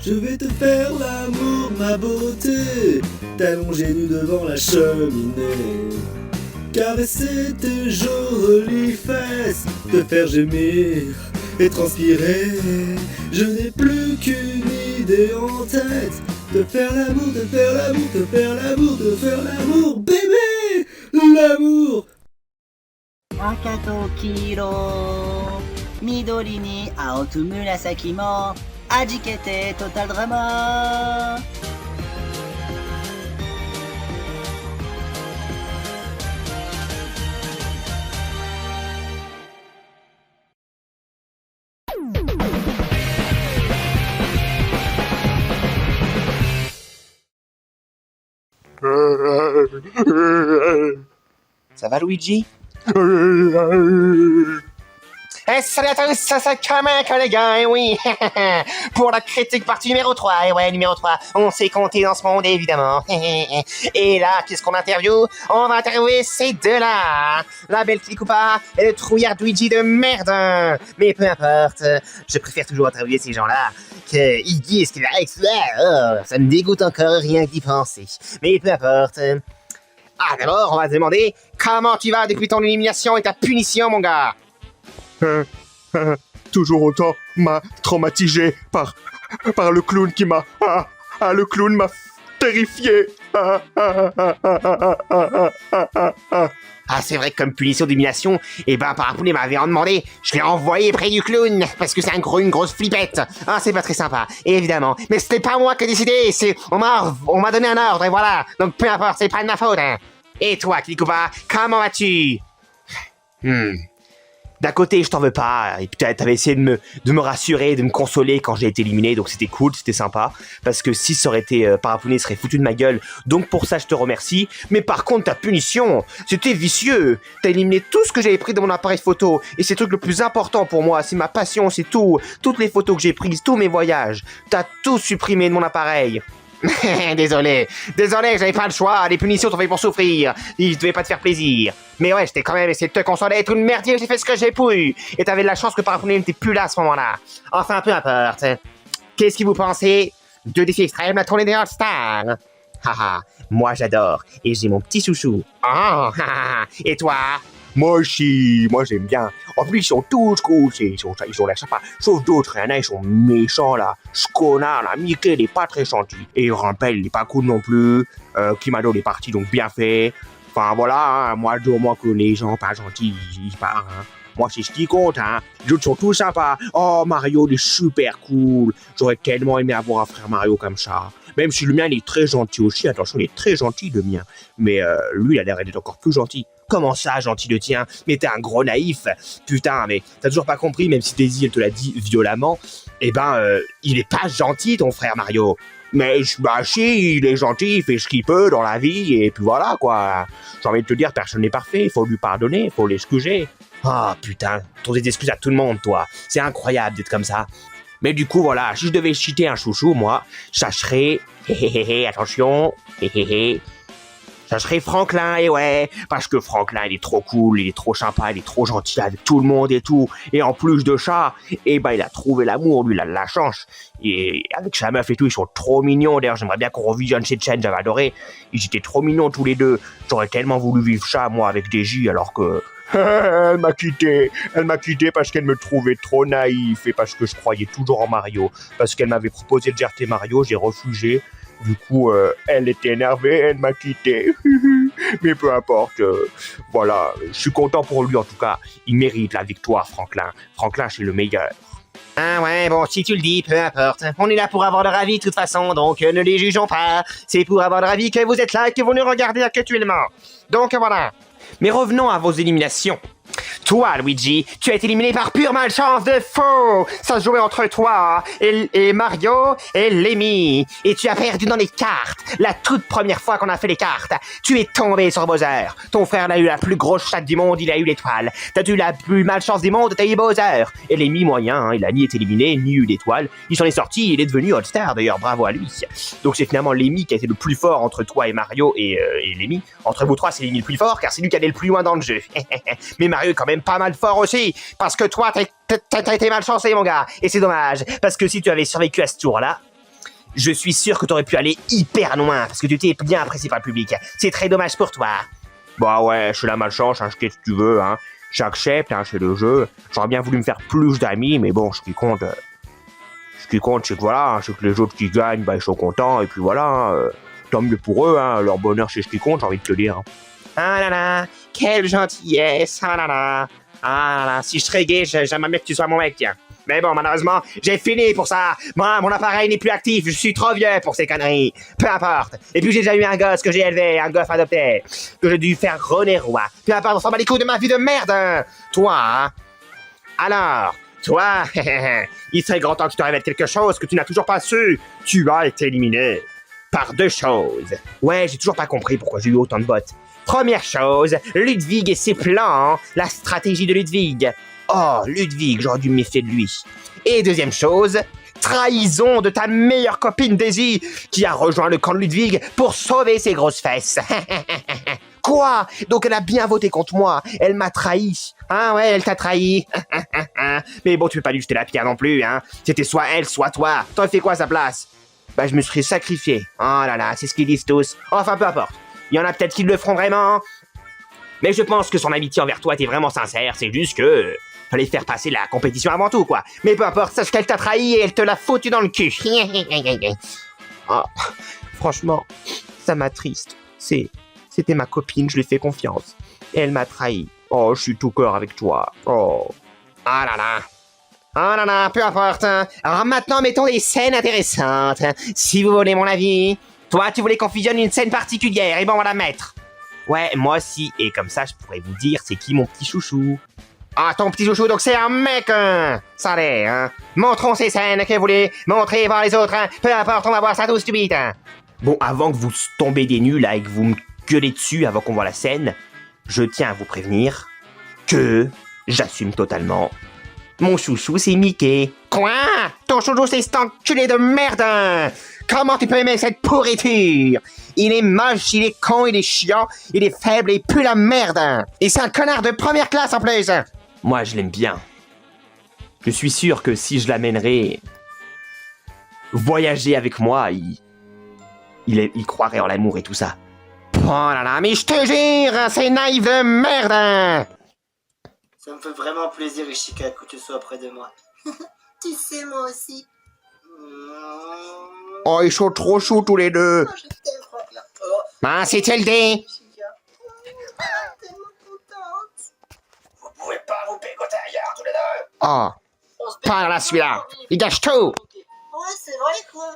Je vais te faire l'amour, ma beauté, t'allonger nu devant la cheminée, caresser tes jolies fesses, te faire gémir et transpirer. Je n'ai plus qu'une idée en tête, te faire l'amour, te faire l'amour, te faire l'amour, te faire l'amour, bébé, l'amour. 赤と黄色緑に青と紫も弾けてトータルドラマ。Ça va, Luigi? Salut à tous, ça c'est comment que les gars, oui. Pour la critique partie numéro 3, et ouais, numéro 3, on sait compter dans ce monde, évidemment. Et là, qu'est-ce qu'on interviewe? On va interviewer ces deux-là. La belle Clickoupa et le trouillard Luigi de merde. Mais peu importe, je préfère toujours interviewer ces gens-là que Iggy et ce qu'il a avec ça. Ça me dégoûte encore rien d'y penser. Mais peu importe. Ah, d'abord, on va te demander comment tu vas depuis ton élimination et ta punition, mon gars. Toujours autant traumatisé par le clown qui m'a... le clown m'a terrifié. Ah, c'est vrai que comme punition d'élimination, Parapounet m'avait en demandé, je l'ai envoyé près du clown, parce que c'est une grosse flippette. Ah, c'est pas très sympa, évidemment. Mais c'était pas moi qui ai décidé, on m'a donné un ordre, et voilà. Donc peu importe, c'est pas de ma faute, hein. Et toi, Clickoupa, comment vas-tu? D'un côté, je t'en veux pas, et peut-être t'avais essayé de me rassurer, de me consoler quand j'ai été éliminé, donc c'était cool, c'était sympa, parce que si ça aurait été Parapounet, serait foutu de ma gueule, donc pour ça je te remercie, mais par contre ta punition, c'était vicieux, t'as éliminé tout ce que j'avais pris de mon appareil photo, et c'est le truc le plus important pour moi, c'est ma passion, c'est tout, toutes les photos que j'ai prises, tous mes voyages, t'as tout supprimé de mon appareil. Désolé, j'avais pas le choix, les punitions t'ont fait pour souffrir, ils devaient pas te faire plaisir. Mais ouais, j'étais quand même essayé de te consoler, tout le merdier, j'ai fait ce que j'ai pu. Et t'avais de la chance que Parapounet n'était plus là à ce moment-là. Enfin, peu importe. Qu'est-ce que vous pensez de Défi Extrême, la tournée des All-Stars? Haha, moi j'adore, et j'ai mon petit chouchou. Oh, et toi? Moi aussi, moi j'aime bien. En plus, ils sont tous cool, ils ont l'air sympas. Sauf d'autres, il y en a, ils sont méchants là. Skona, là, Mickey, il est pas très gentil. Et Rampel, il est pas cool non plus. Kimado, il est parti, donc bien fait. Enfin voilà, hein, moi, du moins que les gens pas gentils, ils partent. Hein. Moi, c'est ce qui compte, hein. Les autres sont tous sympas. Oh, Mario, il est super cool. J'aurais tellement aimé avoir un frère Mario comme ça. Même si le mien, il est très gentil aussi. Attention, il est très gentil, le mien. Mais lui, il a l'air d'être encore plus gentil. Comment ça, gentil le tien? Mais t'es un gros naïf. Putain, mais t'as toujours pas compris, même si Daisy, elle te l'a dit violemment. Il est pas gentil, ton frère Mario. Mais si, il est gentil, il fait ce qu'il peut dans la vie, et puis voilà, quoi. J'ai envie de te dire, personne n'est parfait, il faut lui pardonner, il faut l'excuser. Ah, putain, t'as des excuses à tout le monde, toi. C'est incroyable d'être comme ça. Mais du coup, voilà, si je devais cheater un chouchou, moi, ça serait... attention, ça serait Franklin, et ouais, parce que Franklin, il est trop cool, il est trop sympa, il est trop gentil avec tout le monde et tout. Et en plus de ça, il a trouvé l'amour, lui, il a de la chance. Et avec sa meuf et tout, ils sont trop mignons. D'ailleurs, j'aimerais bien qu'on revisionne cette chaîne, j'avais adoré. Ils étaient trop mignons tous les deux. J'aurais tellement voulu vivre ça, moi, avec DJ, alors que... Elle m'a quitté parce qu'elle me trouvait trop naïf et parce que je croyais toujours en Mario. Parce qu'elle m'avait proposé de gerter Mario, j'ai refusé. Du coup, elle était énervée, elle m'a quitté. Mais peu importe, voilà, je suis content pour lui en tout cas. Il mérite la victoire, Franklin. Franklin, c'est le meilleur. Ah ouais, bon, si tu le dis, peu importe. On est là pour avoir leur avis de toute façon, donc ne les jugeons pas. C'est pour avoir leur avis que vous êtes là et que vous nous regardez actuellement. Donc voilà. Mais revenons à vos éliminations. Toi, Luigi, tu as été éliminé par pure malchance de faux. Ça se jouait entre toi et Mario et Lemmy. Et tu as perdu dans les cartes. La toute première fois qu'on a fait les cartes, tu es tombé sur Bowser. Ton frère a eu la plus grosse chatte du monde, il a eu l'étoile. T'as eu la plus malchance du monde, t'as eu Bowser. Et Lemmy, moyen, hein, il a ni été éliminé, ni eu l'étoile. Il s'en est sorti, il est devenu All-Star, d'ailleurs, bravo à lui. Donc c'est finalement Lemmy qui a été le plus fort entre toi et Mario et Lemmy. Entre vous trois, c'est Lemmy le plus fort, car c'est lui qui allait le plus loin dans le jeu. Mais Mario est quand même pas mal fort aussi, parce que toi, t'as été malchancé, mon gars. Et c'est dommage, parce que si tu avais survécu à ce tour-là, Je suis sûr que t'aurais pu aller hyper loin, parce que tu t'es bien apprécié par le public. C'est très dommage pour toi. Bah ouais, je suis la malchance, hein, qu'est-ce que tu veux, hein. J'accepte, hein, c'est le jeu. J'aurais bien voulu me faire plus d'amis, mais bon, ce qui compte, c'est que voilà, hein, c'est que les autres qui gagnent, bah ils sont contents, et puis voilà, hein, tant mieux pour eux, hein, leur bonheur c'est ce qui compte, j'ai envie de te dire. Hein. Ah là là, quelle gentillesse, ah là là. Ah là là, si je serais gay, j'aimerais bien que tu sois mon mec, tiens. Mais bon, malheureusement, j'ai fini pour ça. Moi, mon appareil n'est plus actif, je suis trop vieux pour ces conneries. Peu importe. Et puis j'ai déjà eu un gosse que j'ai élevé, un gosse adopté, que j'ai dû faire René Roi. Peu importe, on s'en bat les couilles de ma vie de merde. Toi, hein. Alors, toi, il serait grand temps que tu te révèles quelque chose que tu n'as toujours pas su. Tu as été éliminé par 2 choses. Ouais, j'ai toujours pas compris pourquoi j'ai eu autant de votes. Première chose, Ludwig et ses plans, la stratégie de Ludwig. Oh, Ludwig, j'aurais dû me méfier de lui. Et deuxième chose, trahison de ta meilleure copine Daisy, qui a rejoint le camp de Ludwig pour sauver ses grosses fesses. Quoi? Donc elle a bien voté contre moi, elle m'a trahi. Ah ouais, elle t'a trahi. Mais bon, tu peux pas lui jeter la pierre non plus, hein. C'était soit elle, soit toi. T'aurais fait quoi à sa place? Bah, je me serais sacrifié. Oh là là, c'est ce qu'ils disent tous. Enfin, peu importe. Il y en a peut-être qui le feront vraiment. Mais je pense que son amitié envers toi était vraiment sincère. C'est juste que fallait faire passer la compétition avant tout, quoi. Mais peu importe, sache qu'elle t'a trahi et elle te l'a foutu dans le cul. Oh, franchement, ça m'attriste. C'était ma copine, je lui ai fait confiance. Et elle m'a trahi. Oh, je suis tout cœur avec toi. Oh. Ah là là. Ah là là, peu importe. Alors maintenant, mettons des scènes intéressantes. Si vous voulez mon avis. Toi, tu voulais qu'on fusionne une scène particulière, et bon, on va la mettre. Ouais, moi aussi, et comme ça, je pourrais vous dire c'est qui mon petit chouchou. Ah, ton petit chouchou, donc c'est un mec, hein. Ça l'est, hein. Montrons ces scènes que vous voulez montrer voir les autres, hein. Peu importe, on va voir ça tout stupide, hein. Bon, avant que vous tombez des nuls, là, et que vous me gueulez dessus avant qu'on voit la scène, je tiens à vous prévenir que j'assume totalement. Mon chouchou, c'est Mickey. Quoi? Ton chouchou, c'est cet enculé de merde, hein. Comment tu peux aimer cette pourriture? Il est moche, il est con, il est chiant, il est faible et il pue la merde. Et c'est un connard de première classe en plus. Moi, je l'aime bien. Je suis sûr que si je l'amènerais voyager avec moi, il croirait en l'amour et tout ça. Oh là là, mais je te jure, c'est naïf de merde. Ça me fait vraiment plaisir, Ishika, que tu sois près de moi. Tu sais, moi aussi. Oh, ils sont trop choux tous les deux. Oh, je t'aime, Franklin. Oh, Ah, c'est LD. Ishika. Oh, tellement contente. Vous pouvez pas vous pégoter ailleurs, tous les deux. Oh, On se pas là celui-là. Il gâche tout. Ouais, c'est vrai, quoi.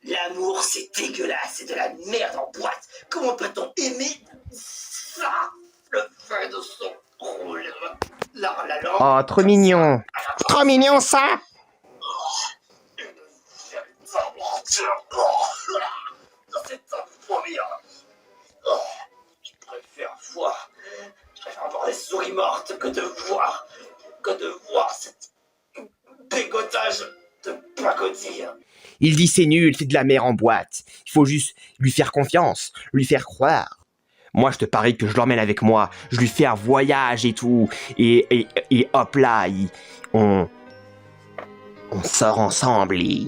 L'amour, c'est dégueulasse, c'est de la merde en boîte. Comment peut-on aimer ça? Le fait de son rôle. La langue. Oh, trop mignon. Trop mignon, ça. Une véritable ordure. Oh, c'est un vomir. Oh, je préfère voir des souris mortes que de voir cette bégotage de pacotille. Il dit c'est nul, c'est de la mer en boîte. Il faut juste lui faire confiance, lui faire croire. Moi, je te parie que je l'emmène avec moi. Je lui fais un voyage et tout. Et hop là, on sort ensemble et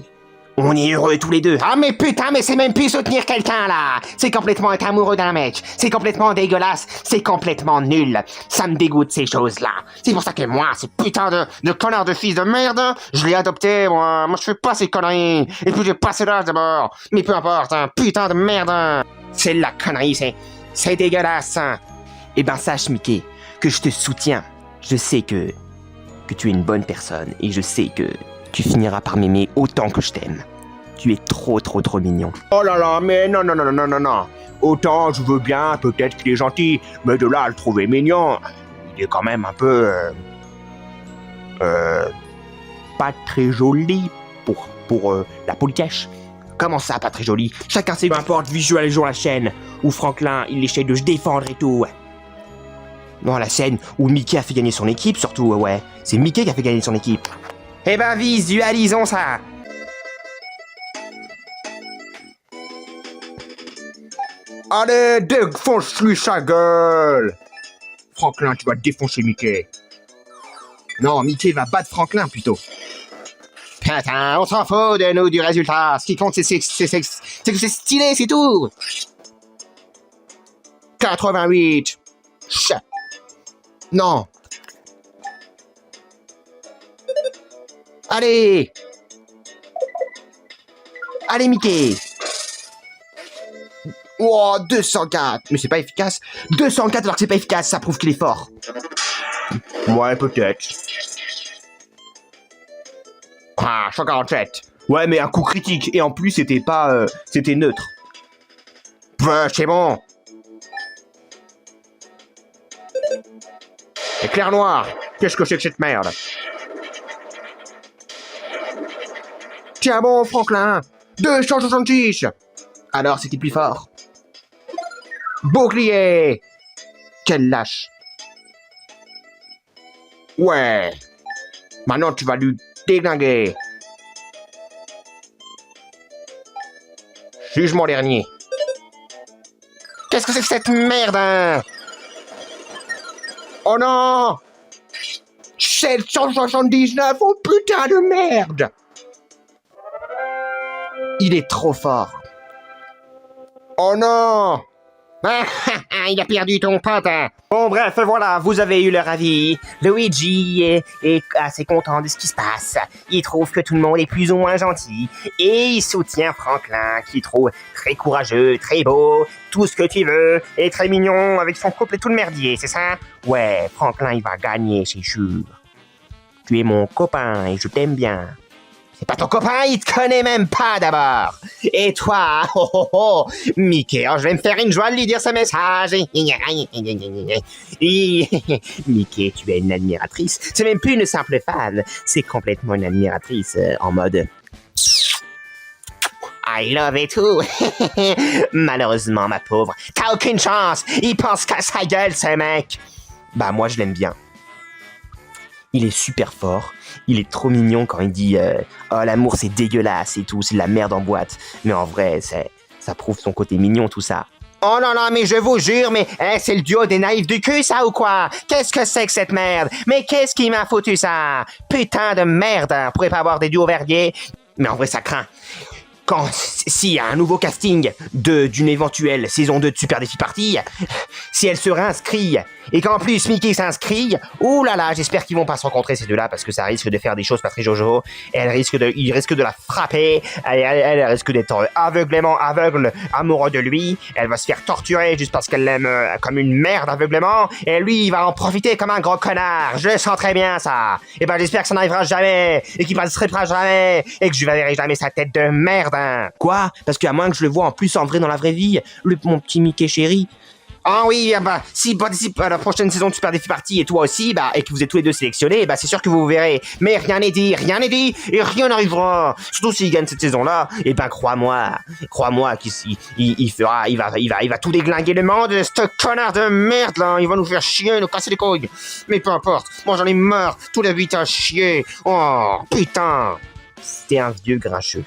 on est heureux tous les deux. Ah mais putain, mais c'est même plus soutenir quelqu'un là. C'est complètement être amoureux d'un mec. C'est complètement dégueulasse. C'est complètement nul. Ça me dégoûte ces choses-là. C'est pour ça que moi, ce putain de connard de fils de merde, je l'ai adopté, moi. Moi, je fais pas ces conneries. Et puis j'ai passé l'âge d'abord. Mais peu importe, hein, putain de merde. C'est la connerie, c'est dégueulasse. Eh ben sache, Mickey, que je te soutiens. Je sais que tu es une bonne personne. Et je sais que tu finiras par m'aimer autant que je t'aime. Tu es trop mignon. Oh là là, mais non. Autant je veux bien, peut-être qu'il est gentil, mais de là à le trouver mignon, il est quand même un peu... pas très joli pour la politesse. Comment ça, pas très joli? Chacun ses... Peu importe, visualisons la scène où Franklin, il essaie de se défendre et tout. Non, la scène où Mickey a fait gagner son équipe, surtout, ouais. C'est Mickey qui a fait gagner son équipe. Eh ben, visualisons ça. Allez, défonce-lui sa gueule! Franklin, tu vas défoncer Mickey. Non, Mickey va battre Franklin, plutôt. Putain, on s'en fout de nous du résultat. Ce qui compte, c'est que c'est stylé, c'est tout. 88. Chut. Non. Allez. Allez, Mickey. Oh, 204. Mais c'est pas efficace. 204 alors que c'est pas efficace, ça prouve qu'il est fort. Ouais, peut-être. Ah, 147. Ouais, mais un coup critique. Et en plus, c'était pas... c'était neutre. C'est bon. Éclair noir. Qu'est-ce que c'est que cette merde? Tiens bon, Franklin. 266. Alors, c'était plus fort. Bouclier. Quel lâche. Ouais. Maintenant, tu vas lui déglinguer. Jugement dernier. Qu'est-ce que c'est que cette merde, hein? Oh non! 779, oh putain de merde! Il est trop fort. Oh non! Il a perdu ton pote, hein. Bon, bref, voilà, vous avez eu leur avis. Luigi est assez content de ce qui se passe. Il trouve que tout le monde est plus ou moins gentil. Et il soutient Franklin, qu'il trouve très courageux, très beau, tout ce que tu veux, et très mignon avec son couple et tout le merdier, c'est ça? Ouais, Franklin, il va gagner, c'est sûr. Tu es mon copain et je t'aime bien. C'est pas ton copain, il te connaît même pas d'abord. Et toi, Mickey, je vais me faire une joie de lui dire ce message. Mickey, tu es une admiratrice. C'est même plus une simple fan, c'est complètement une admiratrice en mode... I love it too. Malheureusement, ma pauvre, t'as aucune chance. Il pense qu'à sa gueule, ce mec. Bah, moi, je l'aime bien. Il est super fort. Il est trop mignon quand il dit oh, l'amour c'est dégueulasse et tout, c'est de la merde en boîte. Mais en vrai, ça prouve son côté mignon tout ça. Oh non, non, mais je vous jure, mais c'est le duo des naïfs du cul, ça ou quoi? Qu'est-ce que c'est que cette merde? Mais qu'est-ce qui m'a foutu ça? Putain de merde, on pourrait pas avoir des duos verriers. Mais en vrai, ça craint. S'il y a un nouveau casting d'une éventuelle saison 2 de Super Défi Party, si elle se réinscrit, et qu'en plus Mickey s'inscrit, ouh là là, j'espère qu'ils vont pas se rencontrer ces deux-là, parce que ça risque de faire des choses pas très jojo, et il risque de la frapper, elle risque d'être aveuglément aveugle, amoureux de lui, elle va se faire torturer juste parce qu'elle l'aime comme une merde aveuglément, et lui il va en profiter comme un gros connard, je le sens très bien ça, et ben j'espère que ça n'arrivera jamais, et qu'il passerait pas jamais, et que je verrai jamais sa tête de merde. Quoi? Parce qu'à moins que je le vois en plus en vrai dans la vraie vie, mon petit Mickey chéri. Ah oui, bah, si participe à la prochaine saison de Super Défi Party et toi aussi, bah, et que vous êtes tous les deux sélectionnés, bah, c'est sûr que vous verrez. Mais rien n'est dit, et rien n'arrivera. Surtout s'il gagne cette saison-là, et ben, crois-moi qu'il va tout déglinguer le monde, ce connard de merde, là, il va nous faire chier, nous casser les couilles. Mais peu importe, moi j'en ai marre, tout la vie à chier. Oh, putain. C'était un vieux grincheux.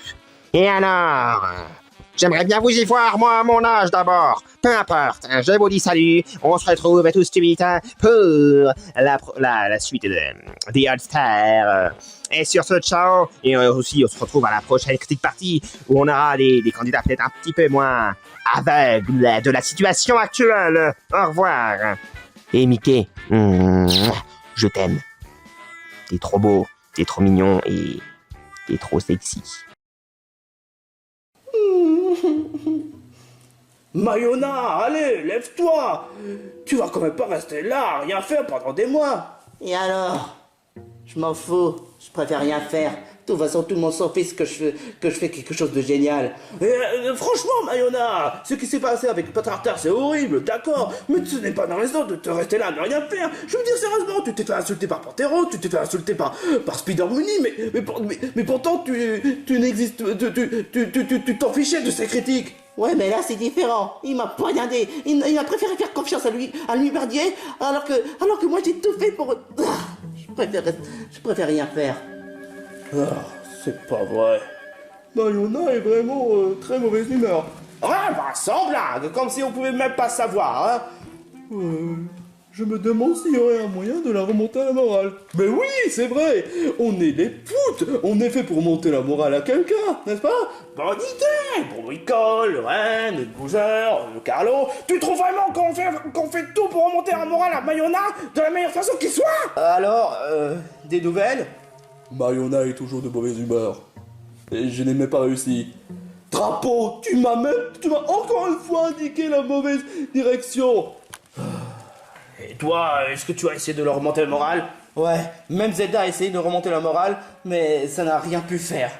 Et alors? J'aimerais bien vous y voir, moi, à mon âge, d'abord. Peu importe, je vous dis salut. On se retrouve tout de suite pour la suite des All-Stars. Et sur ce, ciao. Et aussi, on se retrouve à la prochaine Critique Party, où on aura des candidats peut-être un petit peu moins aveugles de la situation actuelle. Au revoir. Et Mickey, je t'aime. T'es trop beau, t'es trop mignon et t'es trop sexy. Mayona, allez, lève-toi. Tu vas quand même pas rester là, rien faire pendant des mois. Et alors? Je m'en fous, je préfère rien faire. De toute façon, tout le monde s'en fiche que je fais quelque chose de génial. Franchement, Mayona, ce qui s'est passé avec Patartar, c'est horrible, d'accord, mais ce n'est pas une raison de te rester là, de rien faire. Je veux dire sérieusement, tu t'es fait insulter par Pantero, tu t'es fait insulter par Spider Mooney, mais pourtant tu n'existes, tu t'en fichais de ces critiques. Ouais, mais là c'est différent. Il m'a poignardé. Il a préféré faire confiance à lui Bardier, alors que moi j'ai tout fait pour. Je préfère rien faire. Ah, c'est pas vrai. Mayona est vraiment très mauvaise humeur. Ah, bah, sans blague, comme si on pouvait même pas savoir, hein. Je me demande s'il y aurait un moyen de la remonter à la morale. Mais oui, c'est vrai. On est des putes. On est fait pour monter la morale à quelqu'un, n'est-ce pas? Bonne idée. Pour Nicole, le Ren, le Boozer, le Carlo. Tu trouves vraiment qu'on fait tout pour remonter la morale à Mayona de la meilleure façon qui soit? Alors, des nouvelles? Mayona est toujours de mauvaise humeur. Et je n'ai même pas réussi. Drapeau, tu m'as encore une fois indiqué la mauvaise direction. Et toi, est-ce que tu as essayé de leur remonter le moral? Ouais, même Zelda a essayé de remonter le moral, mais ça n'a rien pu faire.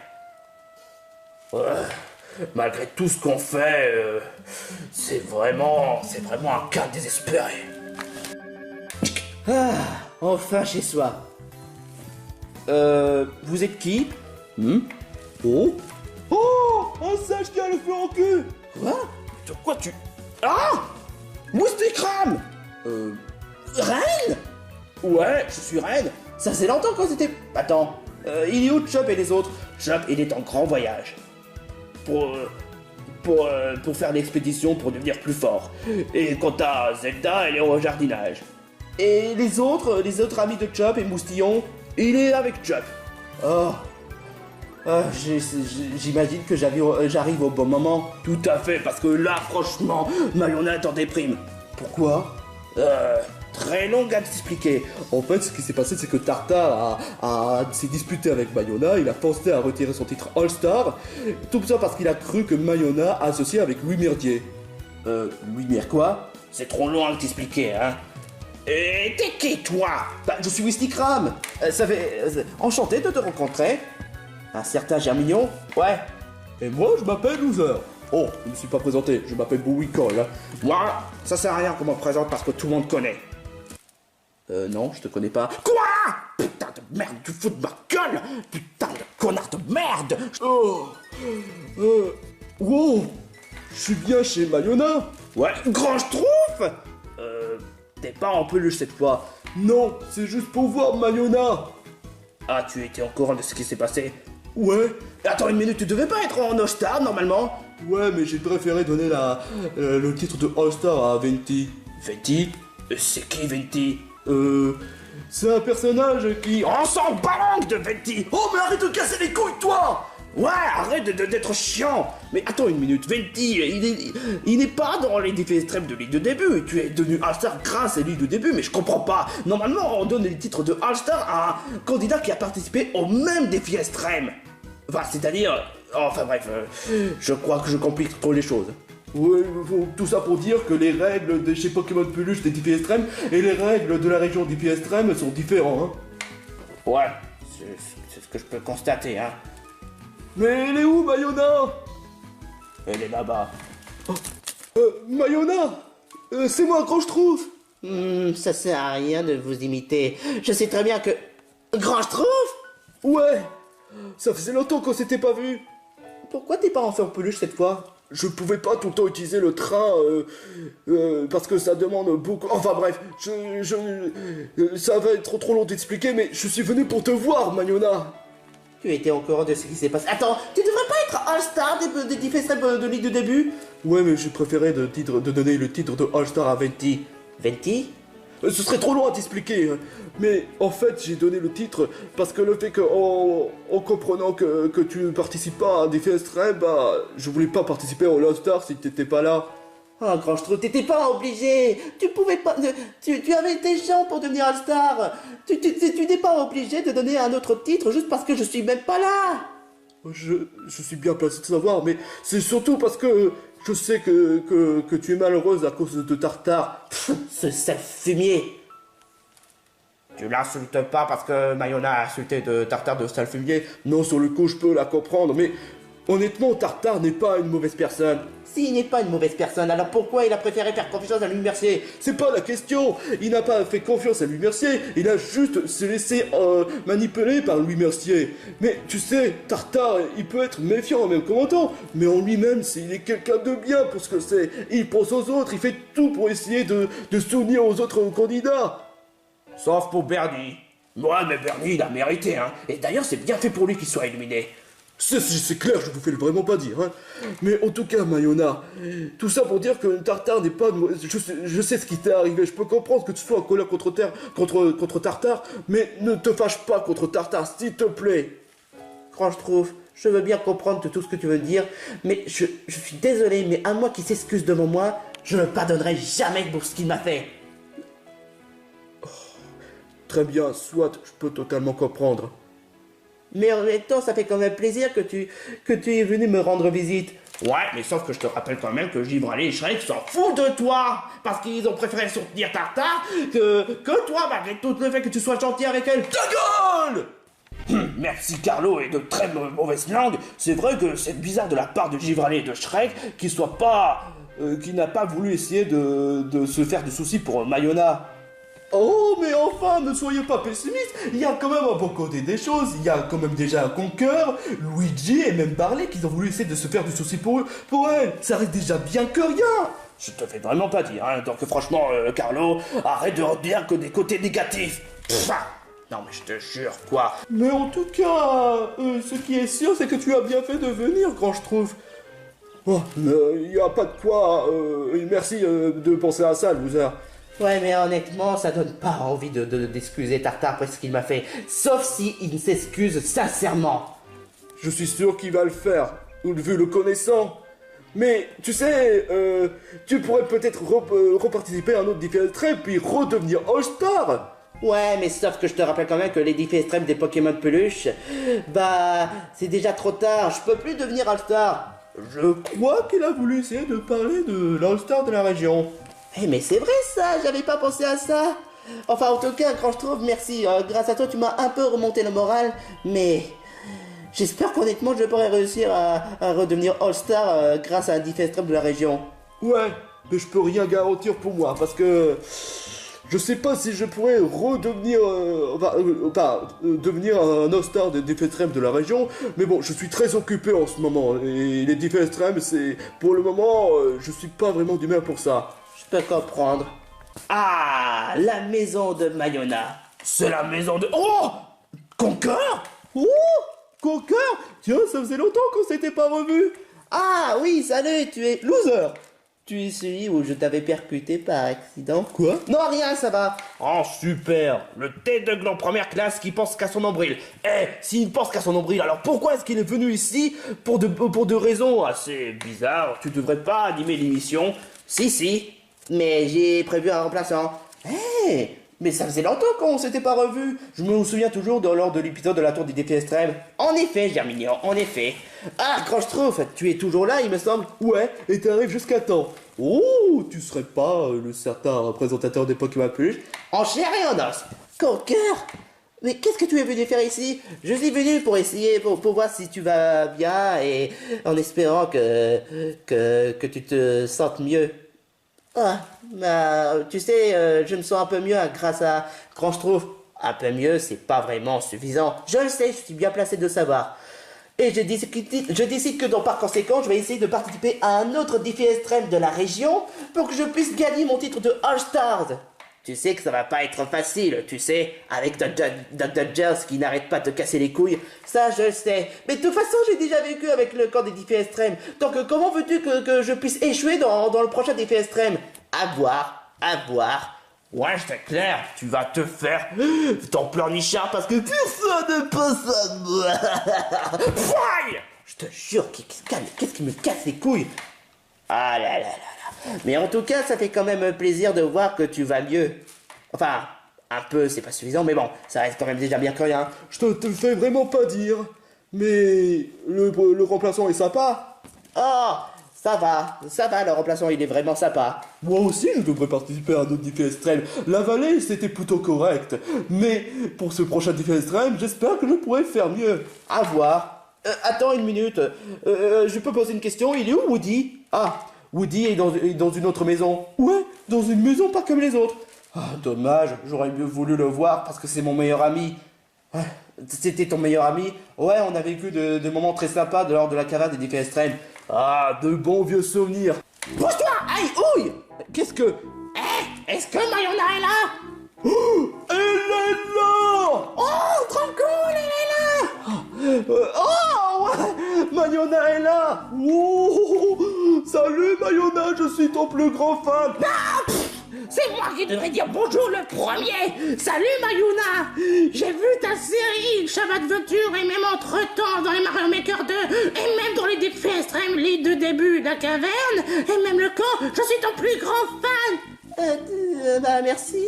Malgré tout ce qu'on fait, c'est vraiment un cas désespéré. Ah, enfin chez soi. Vous êtes qui? Oh, un sage qui a le feu en cul. Quoi? De quoi tu... Ah, Moustikram. Reine? Ouais, je suis reine. Ça fait longtemps qu'on s'était... Attends, il est où Chop et les autres? Chop, il est en grand voyage. Pour faire l'expédition pour devenir plus fort. Et quant à Zelda, elle est au jardinage. Et les autres amis de Chop et Moustillon, il est avec Chop. Oh. J'imagine que j'arrive au bon moment. Tout à fait, parce que là, franchement, Mayona est en déprime. Pourquoi? Très longue à t'expliquer. En fait, ce qui s'est passé, c'est que Tartare s'est disputé avec Mayona, il a pensé à retirer son titre All-Star, tout ça parce qu'il a cru que Mayona associé avec Louis Merdier. Louis Merdier quoi? C'est trop long à t'expliquer, hein. Et t'es qui, toi? Bah, je suis Wistikram. Ça fait... enchanté de te rencontrer. Un certain Germignon? Ouais. Et moi, je m'appelle Loser. Oh, je ne me suis pas présenté, je m'appelle Bouicol. Moi, ça sert à rien qu'on me présente parce que tout le monde connaît. Non, je te connais pas. Quoi? Putain de merde, tu fous de ma gueule! Putain de connard de merde! Wow! Je suis bien chez Mayona? Ouais, grand Schtroumpf! T'es pas en peluche cette fois. Non, c'est juste pour voir Mayona. Ah, tu étais au courant de ce qui s'est passé? Ouais. Attends une minute, tu devais pas être en All-Star normalement? Ouais, mais j'ai préféré donner le titre de All-Star à Venti. Venti? C'est qui Venti? C'est un personnage qui... On s'en balance de Venti! Oh, mais arrête de casser les couilles, toi! Ouais, arrête d'être chiant! Mais attends une minute, Venti, il n'est pas dans les défis extrêmes de Ligue de début. Tu es devenu All-Star grâce à Ligue de début, mais je comprends pas. Normalement, on donne les titres de All-Star à un candidat qui a participé au même défi extrême. Enfin, c'est-à-dire... Enfin bref, je crois que je complique trop les choses. Ouais, tout ça pour dire que les règles de chez Pokémon Peluche des défis extrêmes et les règles de la région défis extrêmes sont différents, hein. Ouais, c'est ce que je peux constater, hein. Mais elle est où, Mayona? Elle est là-bas. Mayona, c'est moi, Grand Schtroumpf. Ça sert à rien de vous imiter. Je sais très bien que... Grand Schtroumpf? Ouais, ça faisait longtemps qu'on s'était pas vu. Pourquoi t'es pas en forme peluche cette fois? Je pouvais pas tout le temps utiliser le train, parce que ça demande beaucoup... Enfin bref, ça va être trop long d'expliquer, mais je suis venu pour te voir, Mayona. Tu étais au courant de ce qui s'est passé. Attends, tu devrais pas être All-Star des défis extrêmes de Ligue de début? Ouais, mais j'ai préféré de donner le titre de All-Star à Venti. Venti? Ce serait trop long à t'expliquer, mais en fait j'ai donné le titre parce que le fait que en comprenant que tu participes pas à des faits extrêmes, bah je voulais pas participer au All-Star si t'étais pas là. Oh Grand Schtroumpf, t'étais pas obligé. Tu pouvais pas... Tu avais des gens pour devenir All-Star. Tu n'es pas obligé de donner un autre titre juste parce que je suis même pas là. Je suis bien placé de savoir, mais c'est surtout parce que je sais que tu es malheureuse à cause de Tartare. Ce sale fumier. Tu l'insultes pas parce que Mayona a insulté de Tartare de sale fumier. Non, sur le coup, je peux la comprendre, mais honnêtement, Tartare n'est pas une mauvaise personne. S'il n'est pas une mauvaise personne, alors pourquoi il a préféré faire confiance à Louis Mercier? C'est pas la question. Il n'a pas fait confiance à Louis Mercier. Il a juste se laissé manipuler par Louis Mercier. Mais tu sais, Tartare, il peut être méfiant en même commentant, mais en lui-même, il est quelqu'un de bien pour ce que c'est. Il pense aux autres, il fait tout pour essayer de s'unir aux autres candidats. Sauf pour Bernie. Ouais, mais Bernie, il a mérité, hein. Et d'ailleurs, c'est bien fait pour lui qu'il soit éliminé. C'est clair, je vous fais vraiment pas dire, hein. Mais en tout cas, Mayona, tout ça pour dire que Tartare n'est pas... Je sais ce qui t'est arrivé, je peux comprendre que tu sois en colère contre Tartare, mais ne te fâche pas contre Tartare, s'il te plaît. Quand je trouve, je veux bien comprendre tout ce que tu veux dire, mais je suis désolé, mais à moi qui s'excuse devant moi, je ne pardonnerai jamais pour ce qu'il m'a fait. Très bien, soit, je peux totalement comprendre. Mais en même temps, ça fait quand même plaisir que tu es venu me rendre visite. Ouais, mais sauf que je te rappelle quand même que Givralé et Shrek s'en foutent de toi, parce qu'ils ont préféré soutenir Tartare que toi, malgré tout le fait que tu sois gentil avec elle. Ta gueule! Merci Carlo est de très mauvaise langue. C'est vrai que c'est bizarre de la part de Givralé et de Shrek qui n'a pas voulu essayer de se faire de soucis pour Mayona. Oh, mais enfin, ne soyez pas pessimiste. Il y a quand même un bon côté des choses. Il y a quand même déjà un Conqueur, Luigi et même Barley qui ont voulu essayer de se faire du souci pour elle. Ça reste déjà bien que rien. Je te fais vraiment pas dire, hein. Donc franchement, Carlo, arrête de retenir que des côtés négatifs. Non mais je te jure, quoi. Mais en tout cas, ce qui est sûr, c'est que tu as bien fait de venir, quand je trouve. Oh, il n'y a pas de quoi. Merci de penser à ça, loser. Ouais, mais honnêtement, ça donne pas envie d'excuser Tartare pour ce qu'il m'a fait. Sauf si il s'excuse sincèrement. Je suis sûr qu'il va le faire, vu le connaissant. Mais, tu sais, tu pourrais peut-être reparticiper à un autre Défi Extrême, puis redevenir All-Star. Ouais, mais sauf que je te rappelle quand même que les défis extrêmes des Pokémon de peluche, bah, c'est déjà trop tard, je peux plus devenir All-Star. Je crois qu'il a voulu essayer de parler de l'All-Star de la région. Eh mais c'est vrai ça, j'avais pas pensé à ça. Enfin en tout cas, quand je trouve, merci, grâce à toi tu m'as un peu remonté le moral, mais j'espère qu'honnêtement je pourrai réussir à redevenir All-Star grâce à un défi extrême de la région. Ouais, mais je peux rien garantir pour moi, parce que je sais pas si je pourrais redevenir, devenir un All-Star des défis extrêmes de la région, mais bon, je suis très occupé en ce moment, et les défis extrêmes, c'est, pour le moment, je suis pas vraiment d'humeur pour ça. Je peux comprendre. Ah, la maison de Mayona. C'est la maison de... Oh, Conqueur. Oh, Conqueur. Tiens, ça faisait longtemps qu'on s'était pas revus. Ah oui, salut, tu es loser. Tu es celui où je t'avais percuté par accident. Quoi? Non, rien, ça va. Oh, super. Le tête de gland première classe qui pense qu'à son nombril. Eh, s'il pense qu'à son nombril, alors pourquoi est-ce qu'il est venu ici pour de raisons assez bizarres? Tu devrais pas animer l'émission. Si. Mais j'ai prévu un remplaçant. Eh, mais ça faisait longtemps qu'on s'était pas revus. Je me souviens toujours lors de l'épisode de la tour des défis extrêmes. En effet, Germignon, en effet. Ah, quand je trouve, tu es toujours là, il me semble. Ouais, et t'arrives jusqu'à temps. Oh, tu serais pas le certain représentateur des Pokémon Peluche en chair et en os. Conqueur. Mais qu'est-ce que tu es venu faire ici? Je suis venu pour essayer, pour voir si tu vas bien et en espérant que tu te sentes mieux. Ah, bah, tu sais, je me sens un peu mieux grâce à quand je trouve. Un peu mieux, c'est pas vraiment suffisant. Je le sais, je suis bien placé de savoir. Et je décide que donc par conséquent, je vais essayer de participer à un autre défi extrême de la région pour que je puisse gagner mon titre de All-Stars. Tu sais que ça va pas être facile, tu sais, avec Dr. Gels qui n'arrête pas de te casser les couilles. Ça, je le sais. Mais de toute façon, j'ai déjà vécu avec le camp des défis extrêmes. Donc, comment veux-tu que je puisse échouer dans le prochain défi extrême? À voir. Ouais, c'est clair, tu vas te faire ton pleurnichard parce que personne ne peut ça. Je te jure, qu'est-ce qui me casse les couilles? Ah là. Mais en tout cas, ça fait quand même plaisir de voir que tu vas mieux. Enfin, un peu, c'est pas suffisant, mais bon, ça reste quand même déjà bien que rien. Je te le fais vraiment pas dire. Mais le remplaçant est sympa. Oh, ça va, le remplaçant, il est vraiment sympa. Moi aussi, je devrais participer à un autre défi extrême. La vallée, c'était plutôt correct. Mais pour ce prochain défi extrême, j'espère que je pourrai faire mieux. À voir. Attends une minute. Je peux poser une question? Il est où Woody? Ah, Woody est dans une autre maison. Ouais, dans une maison pas comme les autres. Ah, dommage, j'aurais mieux voulu le voir parce que c'est mon meilleur ami. Ouais, c'était ton meilleur ami? Ouais, on a vécu des moments très sympas lors de la cavale des défis extrêmes. Ah, de bons vieux souvenirs. Bouge-toi! Aïe, ouille! Qu'est-ce que... est-ce que Mayona est là? Oh, elle est là! Oh, trop cool, elle est là! Oh, ouais! Mayona est là. Oh, salut Mayona, je suis ton plus grand fan. C'est moi qui devrais dire bonjour le premier. Salut Mayuna. J'ai vu ta série Shabbat Adventure et même entre-temps dans les Mario Maker 2 et même dans les défis extrêmes, les deux débuts de la caverne et même le camp. Je suis ton plus grand fan. Bah merci,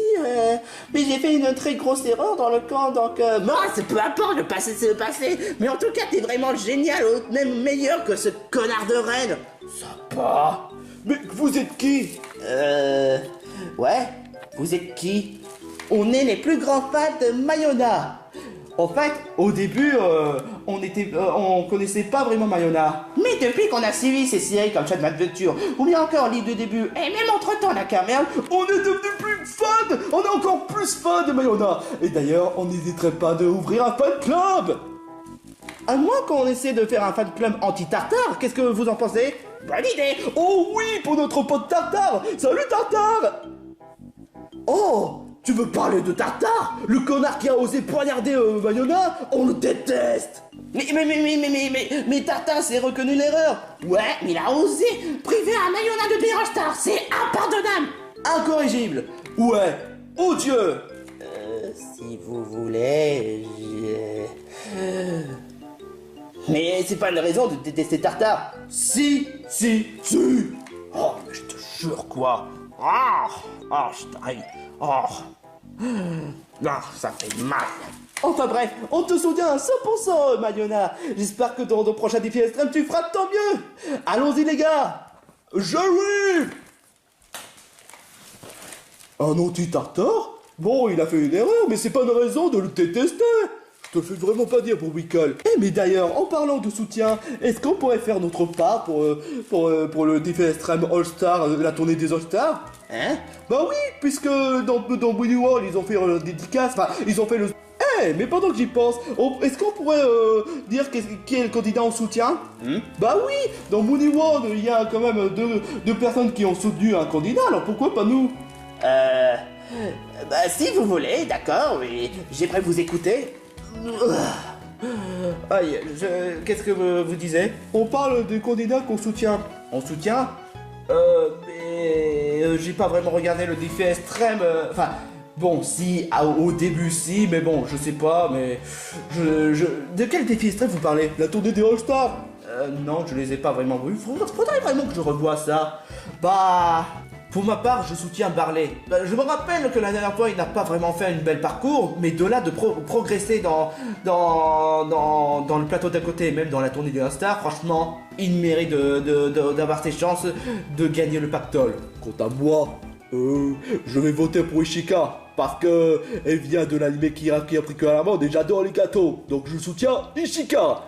mais j'ai fait une très grosse erreur dans le camp, donc Bon, c'est peu importe, le passé c'est le passé. Mais en tout cas, t'es vraiment génial, même meilleur que ce connard de reine. Sympa. Mais vous êtes qui? Ouais, vous êtes qui? On est les plus grands fans de Mayona. En fait, au début, on connaissait pas vraiment Mayona. Mais depuis qu'on a suivi ces séries comme Shabbat Adventure, ou bien encore Livre de début, et même entre-temps la caverne, On est devenu plus fans. On est encore plus fans de Mayona. Et d'ailleurs, on n'hésiterait pas d'ouvrir un fan club. à moins qu'on essaie de faire un fan club anti-tartare, qu'est-ce que vous en pensez? Bonne idée. Oh oui, pour notre pote Tartare. Salut Tartare. Oh, tu veux parler de Tartare? Le connard qui a osé poignarder Mayona? On le déteste. Mais Tartare s'est reconnu l'erreur. Ouais, mais il a osé priver un Mayona de Birostar, c'est impardonnable. Incorrigible. Ouais. Odieux. Si vous voulez, Mais c'est pas une raison de détester Tartare. Si. Oh, mais je te jure quoi. Je t'arrive. Ça fait mal. Enfin bref, on te soutient à 100%, Mayona. J'espère que dans nos prochains défis extrêmes, tu feras tant mieux. Allons-y, les gars. J'arrive. Un anti-tartare? Bon, il a fait une erreur, mais c'est pas une raison de le détester. Je te le fais vraiment pas dire pour Wickle. Eh, mais d'ailleurs, en parlant de soutien, est-ce qu'on pourrait faire notre part pour le défi extrême All-Star, la tournée des All-Stars? Hein? Bah oui, puisque dans Woody World, ils ont fait leur dédicace, enfin, ils ont fait le... Eh, mais pendant que j'y pense, est-ce qu'on pourrait dire qui est le candidat en soutien? Bah oui, dans Woody World, il y a quand même deux personnes qui ont soutenu un candidat, alors pourquoi pas nous? Bah si vous voulez, d'accord, mais j'aimerais vous écouter. Aïe, qu'est-ce que vous disiez? On parle des candidats qu'on soutient. On soutient? Mais j'ai pas vraiment regardé le défi extrême. Enfin, bon, si, au début, si, mais bon, je sais pas, mais de quel défi extrême vous parlez? La tournée des All-Stars? Non, je les ai pas vraiment vus. Faudrait vraiment que je revoie ça. Bah, pour ma part, je soutiens Barley. Je me rappelle que la dernière fois, il n'a pas vraiment fait une belle parcours, mais de là de progresser dans le plateau d'à côté, même dans la tournée du All-Star, franchement, il mérite d'avoir ses chances de gagner le pactole. Quant à moi, je vais voter pour Ishika, parce que elle vient de l'anime qui a pris que à la mode et j'adore les gâteaux, donc je soutiens Ishika.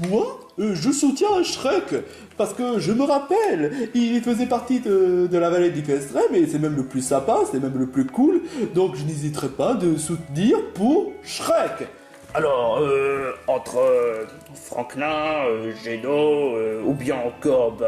Moi, je soutiens Shrek, parce que je me rappelle, il faisait partie de la vallée du extrême et c'est même le plus sympa, c'est même le plus cool, donc je n'hésiterai pas de soutenir pour Shrek. Alors, entre Franklin, Geno, ou bien encore,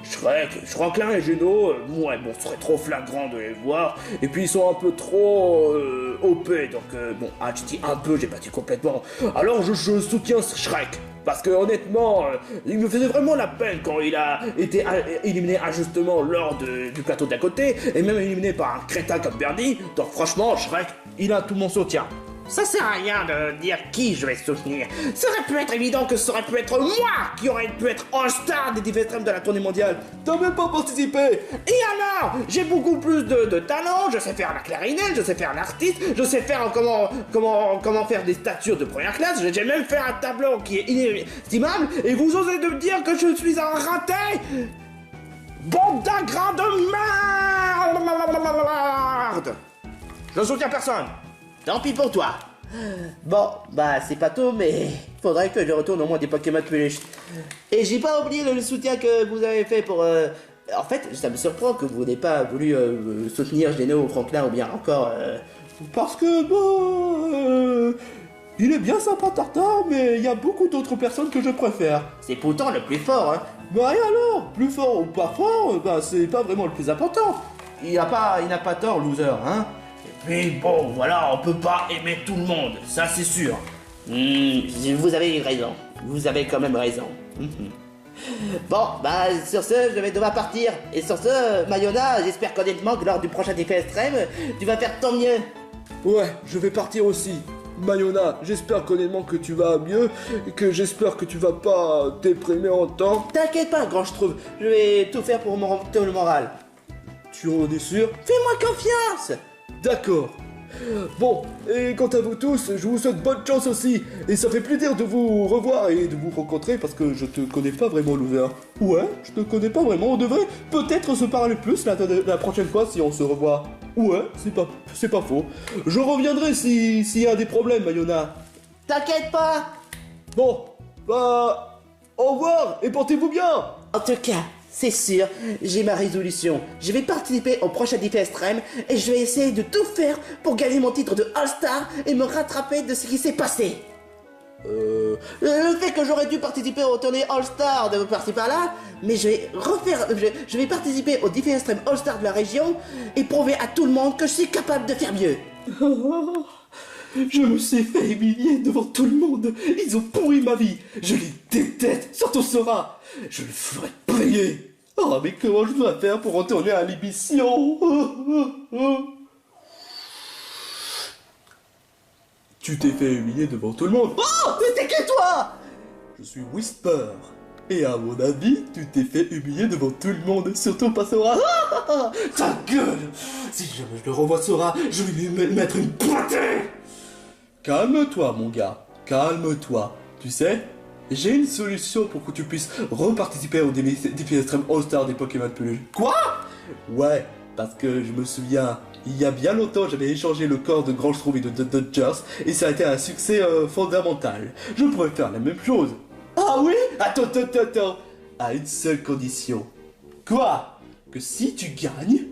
Shrek, Franklin et Geno, ouais, bon, ce serait trop flagrant de les voir, et puis ils sont un peu trop OP, donc bon, je dis un peu, j'ai pas dit complètement, alors je soutiens Shrek. Parce que honnêtement, il me faisait vraiment la peine quand il a été éliminé injustement lors du plateau d'à côté, et même éliminé par un crétin comme Bernie, donc franchement, Shrek, il a tout mon soutien. Ça sert à rien de dire qui je vais soutenir. Ça aurait pu être évident que ça aurait pu être moi qui aurait pu être All-Star des défis extrêmes de la tournée mondiale. T'as même pas participé. Et alors, j'ai beaucoup plus de talent, je sais faire la clarinette, je sais faire l'artiste, je sais faire comment faire des statues de première classe, j'ai même fait un tableau qui est inestimable, et vous osez de me dire que je suis un raté? Bande d'ingrats de merde! Je soutiens personne. Tant pis pour toi. Bon, c'est pas tout, mais faudrait que je retourne au moins des Pokémon Peluche. Et j'ai pas oublié le soutien que vous avez fait pour... En fait, ça me surprend que vous n'ayez pas voulu soutenir Geno ou Franklin ou bien encore... Parce que, il est bien sympa Tartare, mais il y a beaucoup d'autres personnes que je préfère. C'est pourtant le plus fort, hein. Bah et alors? Plus fort ou pas fort, c'est pas vraiment le plus important. Il n'a pas tort, loser, hein. Mais bon, voilà, on peut pas aimer tout le monde, ça c'est sûr. Vous avez raison. vous avez quand même raison. Bon, bah sur ce, je vais devoir partir. Et sur ce, Mayona, j'espère honnêtement que lors du prochain défi extrême, tu vas faire tant mieux. Ouais, je vais partir aussi. Mayona, j'espère honnêtement que tu vas mieux, et que j'espère que tu vas pas déprimer en temps. T'inquiète pas, grand, je trouve. Je vais tout faire pour me remonter le moral. Tu en es sûr? Fais-moi confiance. D'accord. Bon, et quant à vous tous, je vous souhaite bonne chance aussi. Et ça fait plaisir de vous revoir et de vous rencontrer parce que je te connais pas vraiment, Loser. Ouais, je te connais pas vraiment. On devrait peut-être se parler plus la prochaine fois si on se revoit. Ouais, c'est pas faux. Je reviendrai s'il y a des problèmes, Mayona. T'inquiète pas. Bon, bah, au revoir et portez-vous bien. En tout cas, c'est sûr, j'ai ma résolution. Je vais participer au prochain défi extrême et je vais essayer de tout faire pour gagner mon titre de All-Star et me rattraper de ce qui s'est passé. Le fait que j'aurais dû participer au tournée All-Star de par-ci par-là, mais je vais participer au défi extrême All-Star de la région et prouver à tout le monde que je suis capable de faire mieux. Je me suis fait humilier devant tout le monde. Ils ont pourri ma vie. Je les déteste, surtout Sora. Je le ferai payer. Oh, mais comment je dois faire pour retourner à l'émission? Tu t'es fait humilier devant tout le monde. Oh, mais t'es qui toi? Je suis Whisper. Et à mon avis, tu t'es fait humilier devant tout le monde, surtout pas Sora. Ta gueule! Si jamais je le revois Sora, je vais lui mettre une pointée. Calme-toi, mon gars. Calme-toi. Tu sais, j'ai une solution pour que tu puisses reparticiper au défi extrême All-Star des Pokémon Peluche. Quoi? Ouais, parce que je me souviens, il y a bien longtemps, j'avais échangé le corps de Grandstrom et de Dodgers, et ça a été un succès fondamental. Je pourrais faire la même chose. Ah oui? Attends. À une seule condition. Quoi? Que si tu gagnes,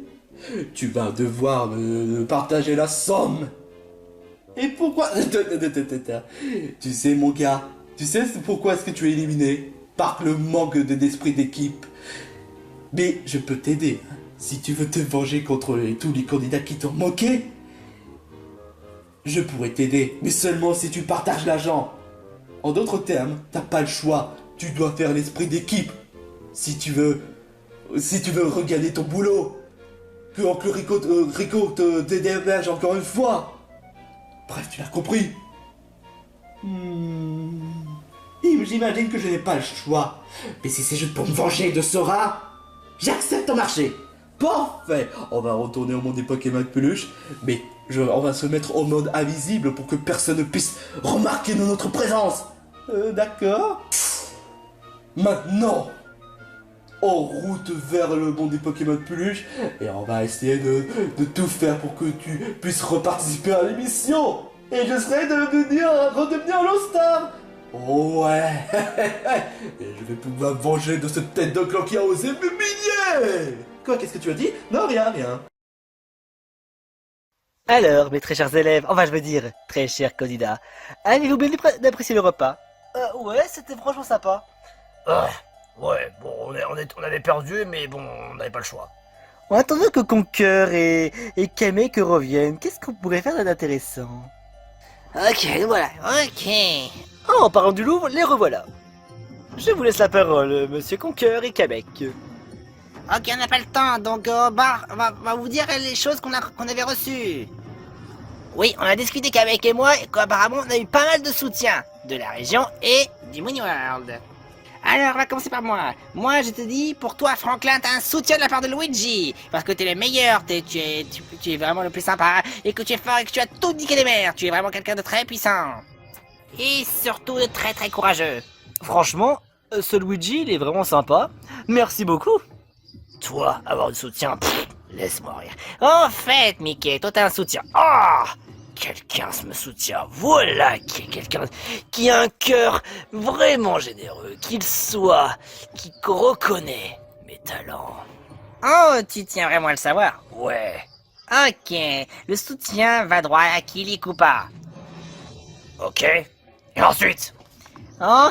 tu vas devoir me partager la somme. Et pourquoi? Tu sais, mon gars, tu sais pourquoi est-ce que tu es éliminé? Par le manque d'esprit d'équipe. Mais je peux t'aider. Hein. Si tu veux te venger contre tous les candidats qui t'ont moqué, je pourrais t'aider. Mais seulement si tu partages l'argent. En d'autres termes, t'as pas le choix. Tu dois faire l'esprit d'équipe. Si tu veux regagner ton boulot. Que Oncle Rico te déménage encore une fois. Bref, tu l'as compris. J'imagine que je n'ai pas le choix. Mais si c'est juste pour me venger de Sora, j'accepte ton marché. Parfait. On va retourner au monde des Pokémon Peluche. Mais on va se mettre au mode invisible pour que personne ne puisse remarquer notre présence. D'accord. Maintenant, en route vers le monde des Pokémon Peluche. Et on va essayer de tout faire pour que tu puisses reparticiper à l'émission. Et je serai redevenir l'All-Star. Oh ouais. Et je vais pouvoir me venger de cette tête de clan qui a osé m'humilier. Quoi, qu'est-ce que tu as dit? Non, rien. Alors, mes très chers élèves, enfin je veux dire, très chers candidats, avez-vous bien apprécié le repas? Ouais, c'était franchement sympa. Ouais, bon, on avait perdu, mais bon, on n'avait pas le choix. En attendant que Conqueur et Kamek reviennent, qu'est-ce qu'on pourrait faire d'intéressant? Ok, voilà, ok. En parlant du Louvre, les revoilà. Je vous laisse la parole, monsieur Conqueur et Kamek. Ok, on n'a pas le temps, donc on va vous dire les choses qu'on avait reçues. Oui, on a discuté qu'avec et moi, et qu'apparemment on a eu pas mal de soutien de la région et du Moon World. Alors, on va commencer par moi. Moi, je te dis, pour toi, Franklin, t'as un soutien de la part de Luigi. Parce que t'es le meilleur, tu es vraiment le plus sympa, et que tu es fort et que tu as tout niqué les mers. Tu es vraiment quelqu'un de très puissant. Et surtout de très très courageux. Franchement, ce Luigi, il est vraiment sympa. Merci beaucoup. Toi, avoir du soutien, laisse-moi rire. En fait, Mickey, toi t'as un soutien. Ah! Quelqu'un me soutient. Voilà qui est quelqu'un qui a un cœur vraiment généreux, qui reconnaît mes talents. Oh, tu tiens vraiment à le savoir? Ouais. Ok, le soutien va droit à Kili Koopa. Ok. Et ensuite? Oh,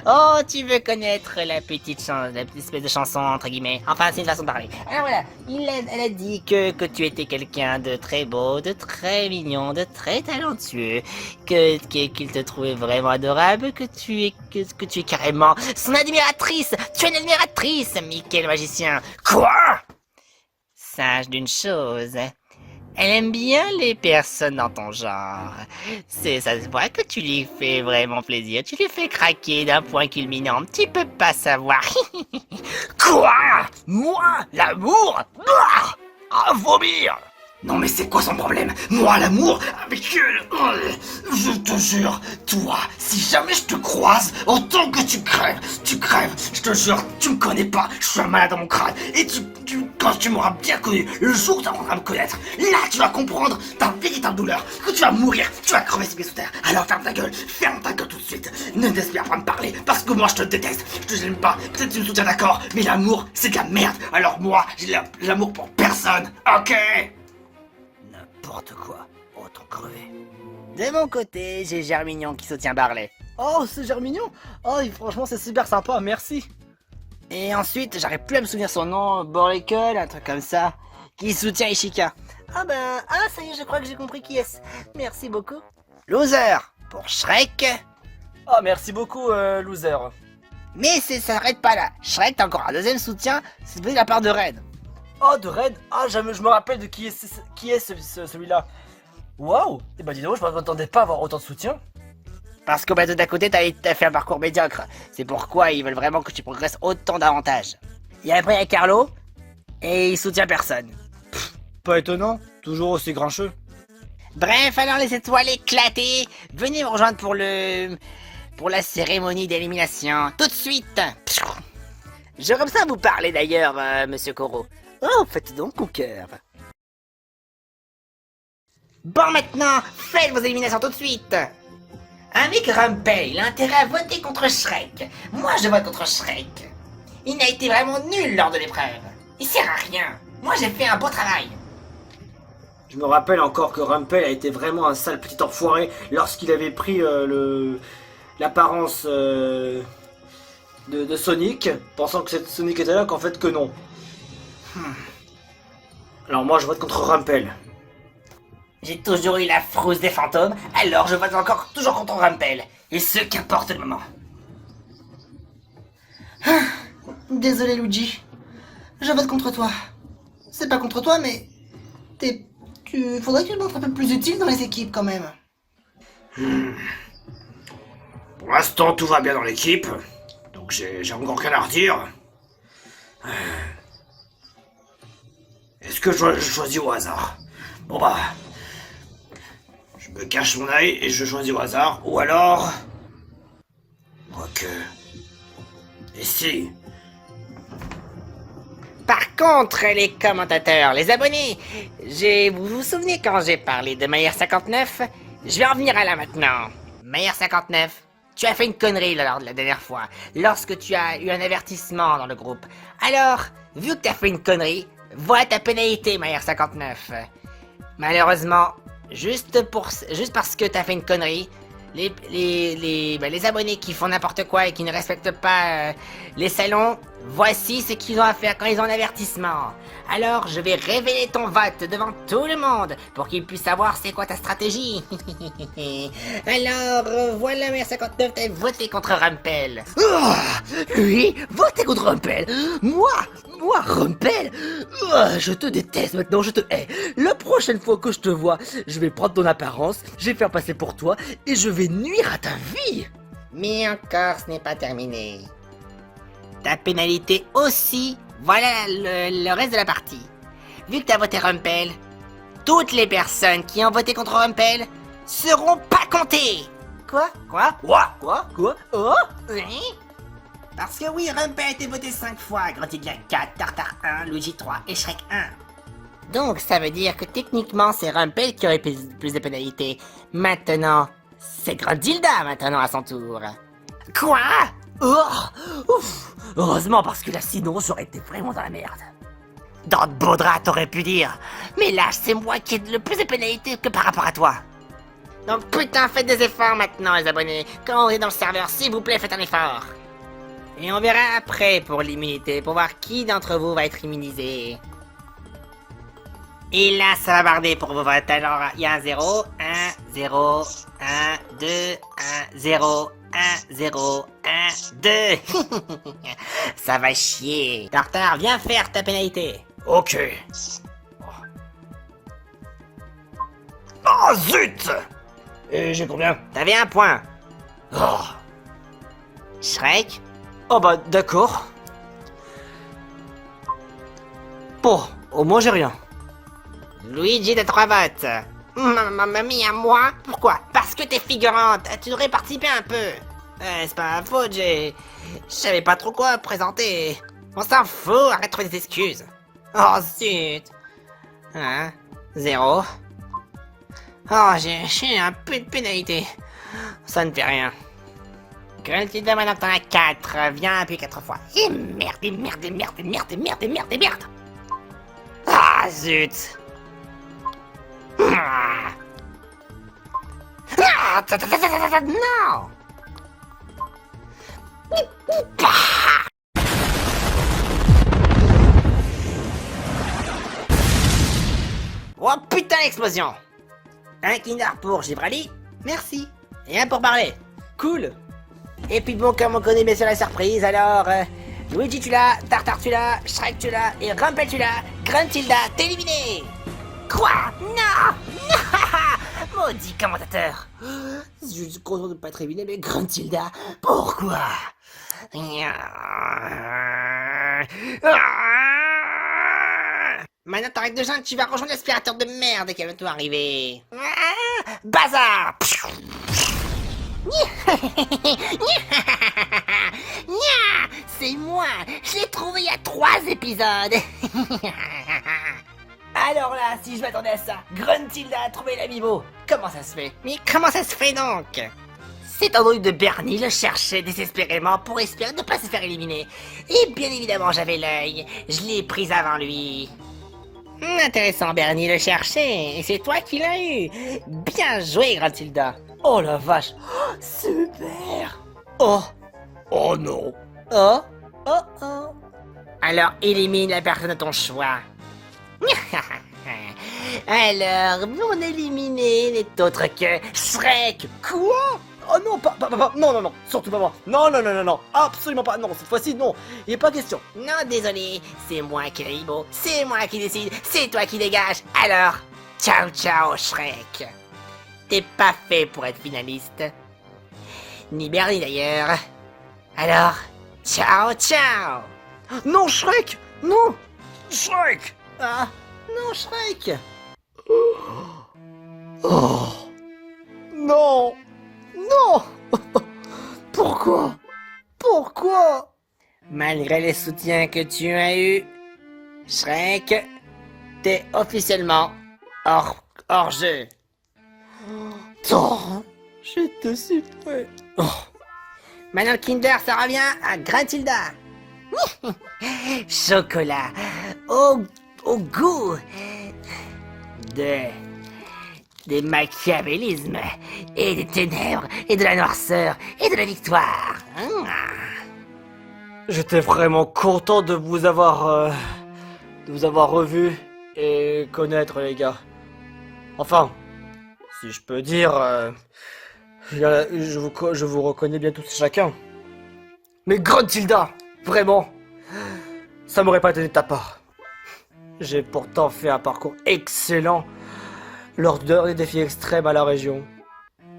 oh, tu veux connaître la petite espèce de chanson, entre guillemets. Enfin, c'est une façon de parler. Alors voilà, elle a dit que tu étais quelqu'un de très beau, de très mignon, de très talentueux, qu'il te trouvait vraiment adorable, que tu es carrément son admiratrice. Tu es une admiratrice, Mickey le magicien. Quoi? Sache d'une chose. Elle aime bien les personnes dans ton genre. Ça se voit que tu lui fais vraiment plaisir. Tu lui fais craquer d'un point culminant. Tu peux pas savoir. Quoi? Moi? L'amour? À vomir! Non mais c'est quoi son problème? Moi l'amour? Avec elle? Je te jure, toi, si jamais je te croise, autant que tu crèves, je te jure, tu me connais pas, je suis un malade dans mon crâne, et quand tu m'auras bien connu, le jour où tu apprendras à me connaître, là tu vas comprendre ta véritable douleur, que tu vas mourir, tu vas crever sous terre, alors ferme ta gueule tout de suite, ne t'espère pas me parler, parce que moi je te déteste, je te l'aime pas, peut-être tu me soutiens d'accord, mais l'amour c'est de la merde, alors moi j'ai l'amour pour personne, ok? N'importe quoi, autant crever. De mon côté, j'ai Germignon qui soutient Barley. Oh, c'est Germignon. Oh, franchement, c'est super sympa, merci. Et ensuite, j'arrive plus à me souvenir son nom, Borlekel, un truc comme ça, qui soutient Ishika. Ah ça y est, je crois que j'ai compris qui est-ce. Merci beaucoup. Loser, pour Shrek. Oh, merci beaucoup, loser. Mais ça s'arrête pas là. Shrek, t'as encore un deuxième soutien, c'est de la part de Red. Oh, de Red. Ah, je me rappelle de qui est celui-là. Waouh. Et bah dis donc, je m'attendais pas à avoir autant de soutien. Parce que tout à côté, t'as fait un parcours médiocre. C'est pourquoi ils veulent vraiment que tu progresses autant davantage. Et après, il y a Carlo, et il soutient personne. Pas étonnant, toujours aussi grincheux. Bref, alors les étoiles éclatées, venez me rejoindre pour la cérémonie d'élimination, tout de suite. Je comme ça vous parler d'ailleurs, monsieur Koro. Oh, faites donc mon cœur. Bon maintenant, faites vos éliminations tout de suite. Avec Rumpel, il a intérêt à voter contre Shrek. Moi je vote contre Shrek. Il n'a été vraiment nul lors de l'épreuve. Il sert à rien. Moi j'ai fait un beau travail. Je me rappelle encore que Rumpel a été vraiment un sale petit enfoiré lorsqu'il avait pris l'apparence de Sonic, pensant que Sonic était là, qu'en fait que non. Alors moi je vote contre Rumpel. J'ai toujours eu la frousse des fantômes, alors je vote encore toujours contre Rumpel. Et ce qu'importe le moment. Désolé Luigi. Je vote contre toi. C'est pas contre toi, mais... Faudrait que tu te montres un peu plus utile dans les équipes quand même. Pour l'instant, tout va bien dans l'équipe, donc j'ai encore rien à redire. Est-ce que je choisis au hasard? Bon bah... Je me cache mon œil et je choisis au hasard, ou alors... Quoique... Et si... Par contre, les commentateurs, les abonnés, vous vous souvenez quand j'ai parlé de Maillard 59? Je vais en venir à là maintenant. Maillard 59, tu as fait une connerie lors de la dernière fois, lorsque tu as eu un avertissement dans le groupe. Alors, vu que tu as fait une connerie, voilà ta pénalité, Maillard 59. Malheureusement, juste parce que tu as fait une connerie, les abonnés qui font n'importe quoi et qui ne respectent pas les salons, voici ce qu'ils ont à faire quand ils ont un avertissement. Alors, je vais révéler ton vote devant tout le monde pour qu'ils puissent savoir c'est quoi ta stratégie. Alors, voilà, Maire 59, t'as voté contre Rumpel. Oh, lui, votez contre Rumpel. Moi, Rumpel. Oh, je te déteste maintenant, je te hais. La prochaine fois que je te vois, je vais prendre ton apparence, je vais faire passer pour toi et je vais nuire à ta vie. Mais encore, ce n'est pas terminé. Ta pénalité aussi, voilà le reste de la partie. Vu que t'as voté Rumpel, toutes les personnes qui ont voté contre Rumpel seront pas comptées. Quoi? Oh? Oui? Parce que oui, Rumpel a été voté 5 fois, Grandidia 4, Tartare 1, Luigi 3 et Shrek 1. Donc ça veut dire que techniquement c'est Rumpel qui aurait plus de pénalités. Maintenant, c'est Grandilda maintenant à son tour. Quoi? Oh, ouf. Heureusement, parce que là, sinon, j'aurais été vraiment dans la merde. Dans de beaux draps, t'aurais pu dire. Mais là, c'est moi qui ai le plus de pénalités que par rapport à toi. Donc putain, faites des efforts maintenant, les abonnés. Quand on est dans le serveur, s'il vous plaît, faites un effort. Et on verra après pour l'immunité, pour voir qui d'entre vous va être immunisé. Et là, ça va barder pour vos votes. Alors, il y a un 0, 1, 0, 1, 2, 1, 0, 1, 0, 1, 2. Ça va chier. Tartare, viens faire ta pénalité. Ok. Oh zut! Et j'ai combien? T'avais un point. Oh. Shrek? Oh bah d'accord. Bon, au moins j'ai rien. Luigi de 3 votes. Mamma mia, moi? Pourquoi? Parce que t'es figurante. Tu devrais participer un peu. C'est pas ma faute, je savais pas trop quoi présenter. On s'en fout, arrête de trouver des excuses. Oh zut. 1, 0. Oh, j'ai un peu de pénalité. Ça ne fait rien. Gruntilda, maintenant que t'en as 4, viens appuyer 4 fois. Et merde, et merde, et merde, et merde, et merde, et merde, et merde. Ah, zut. Ah, non. Oh putain, explosion. Un Kinder pour Gibrali, merci. Et un pour parler. Cool. Et puis bon, comme on connaît bien sûr la surprise, alors... Luigi tu l'as, Tartare tu l'as, Shrek tu l'as, et Rumpel tu l'as, Gruntilda, t'es éliminé. Quoi? Non. Maudit commentateur. Je suis content de ne pas être éliminé, mais Gruntilda, pourquoi? Maintenant t'arrêtes de geindre, tu vas rejoindre l'aspirateur de merde qui va bientôt arriver. Bazar. C'est moi. Je l'ai trouvé il y a 3 épisodes. Alors là, si je m'attendais à ça, Gruntilda a trouvé l'amiibo. Comment ça se fait? Mais comment ça se fait donc? Cet androïde de Bernie le cherchait désespérément pour espérer ne pas se faire éliminer. Et bien évidemment, j'avais l'œil. Je l'ai pris avant lui. Intéressant, Bernie le cherchait. Et c'est toi qui l'as eu. Bien joué, Gruntilda. Oh la vache. Oh, super. Oh. Oh non. Oh. Oh oh. Alors élimine la personne de ton choix. Alors, mon éliminé n'est autre que Shrek. Quoi? Oh non, pas, non, surtout pas moi. Non, absolument pas, non, cette fois-ci, non, il est pas question. Non, désolé, c'est moi qui l'ai beau, c'est moi qui décide, c'est toi qui dégage. Alors, ciao, ciao, Shrek. T'es pas fait pour être finaliste. Ni Bernie d'ailleurs. Alors, ciao, ciao. Non, Shrek, non. Shrek. Ah, non, Shrek. Oh. Non. Non. Pourquoi? Pourquoi? Malgré les soutiens que tu as eus, Shrek, t'es officiellement hors jeu. Oh, j'étais si près. Oh. Maintenant le Kinder, ça revient à Gruntilda. Chocolat au goût des machiavélismes et des ténèbres et de la noirceur et de la victoire. J'étais vraiment content de vous avoir revu et connaître, les gars. Enfin, si je peux dire, je vous reconnais bien tous et chacun. Mais Gruntilda, vraiment, ça m'aurait pas étonné de ta part. J'ai pourtant fait un parcours excellent lors des défis extrêmes à la région.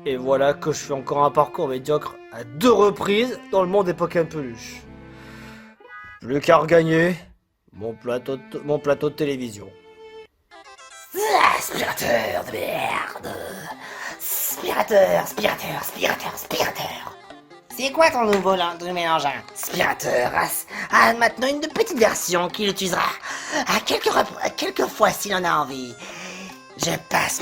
Et voilà que je fais encore un parcours médiocre à 2 reprises dans le monde des Pokémon peluches. Plus qu'à regagner mon plateau de télévision. Aspirateur de merde. Aspirateur. C'est quoi ton nouveau mélangeant? Aspirateur. Maintenant une petite version qu'il utilisera à quelques fois s'il en a envie. Je passe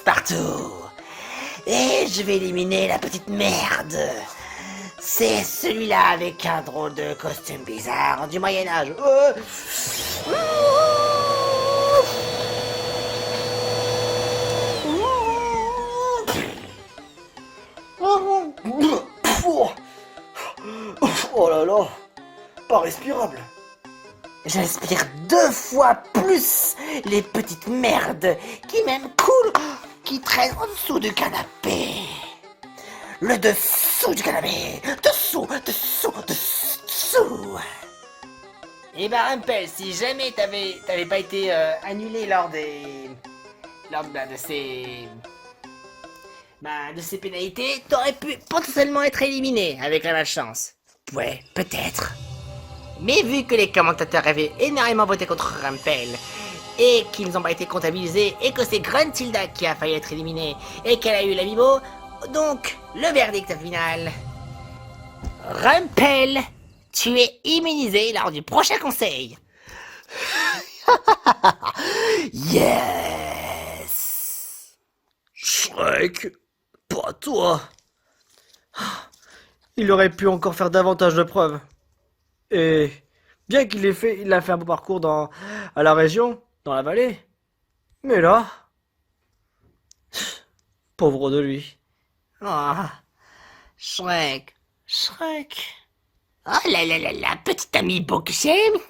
partout. Et je vais éliminer la petite merde. C'est celui-là avec un drôle de costume bizarre du Moyen-Âge. Oh là là, pas respirable. J'aspire 2 fois plus les petites merdes qui même coulent, qui traînent en dessous du canapé. Le dessous du canapé. Dessous. Et bah Rumpel, si jamais t'avais pas été annulé lors de ces pénalités, t'aurais pu potentiellement être éliminé avec la malchance. Ouais, peut-être. Mais vu que les commentateurs avaient énormément voté contre Rumpel, et qu'ils n'ont pas été comptabilisés, et que c'est Gruntilda qui a failli être éliminée, et qu'elle a eu l'amiibo, donc le verdict final. Rumpel, tu es immunisé lors du prochain conseil. Yes. Shrek, pas toi. Il aurait pu encore faire davantage de preuves. Et bien qu'il ait fait, il a fait un beau parcours à la région, dans la vallée. Mais là, pauvre de lui. Ah, Shrek. Oh là là là là, petit ami beau que j'aime.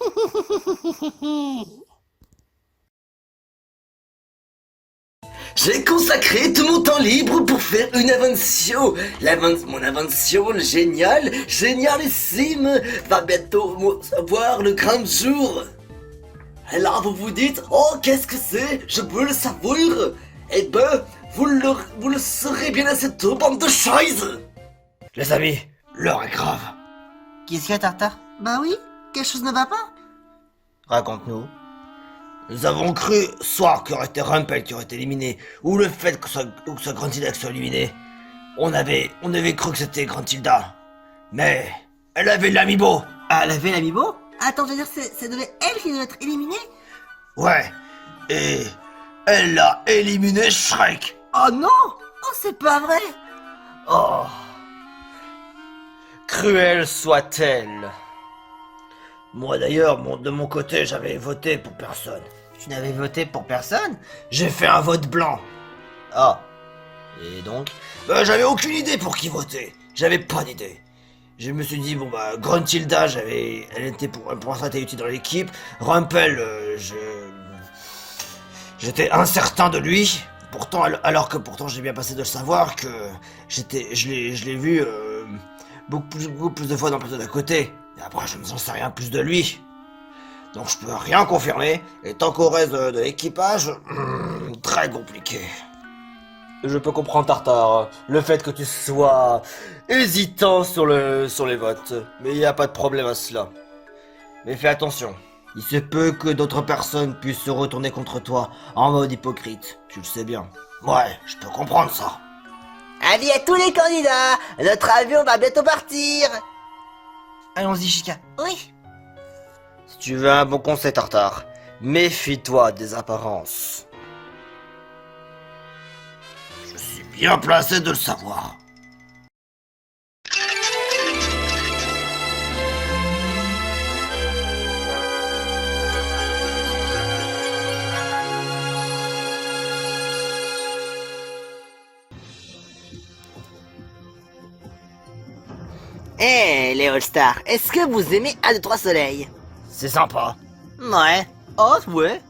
J'ai consacré tout mon temps libre pour faire une invention. Mon invention génialissime, va bientôt voir le grand jour. Et là, vous vous dites, oh, qu'est-ce que c'est? Je veux le savoir. Eh ben, vous le saurez bien assez tôt, bande de choses. Les amis, l'heure est grave. Qu'est-ce qu'il y a, Tartare? Bah oui, quelque chose ne va pas? Raconte-nous. Nous avons cru soit qu'il aurait été Rumpel qui aurait été éliminé, ou le fait que ce Gruntilda soit éliminé. On avait cru que c'était Gruntilda. Mais elle avait l'amiibo. Elle avait l'amiibo? Attends, je veux dire, c'est elle qui devait être éliminée? Ouais. Et elle a éliminé Shrek. Oh non! Oh, c'est pas vrai! Oh. Cruelle soit-elle. Moi d'ailleurs, de mon côté, j'avais voté pour personne. Tu n'avais voté pour personne? J'ai fait un vote blanc. Ah. Et donc? J'avais aucune idée pour qui voter. J'avais pas d'idée. Je me suis dit, bon bah, Gruntilda, elle était pour l'instant, elle était utile dans l'équipe. Rumpel, j'étais incertain de lui. Pourtant, alors que pourtant j'ai bien passé de le savoir que je l'ai vu beaucoup plus de fois dans le plateau d'à côté. Et après, je ne sais rien plus de lui. Donc je peux rien confirmer. Et tant qu'au reste de l'équipage, très compliqué. Je peux comprendre, Tartare, le fait que tu sois hésitant sur les votes. Mais il n'y a pas de problème à cela. Mais fais attention. Il se peut que d'autres personnes puissent se retourner contre toi en mode hypocrite. Tu le sais bien. Ouais, je peux comprendre ça. Avis à tous les candidats, notre avion va bientôt partir. Allons-y, Chica. Oui. Si tu veux un bon conseil, Tartare, méfie-toi des apparences. Je suis bien placé de le savoir. Eh, les All-Stars, est-ce que vous aimez 1, 2, 3 soleil? C'est sympa. Ouais. Oh, ouais.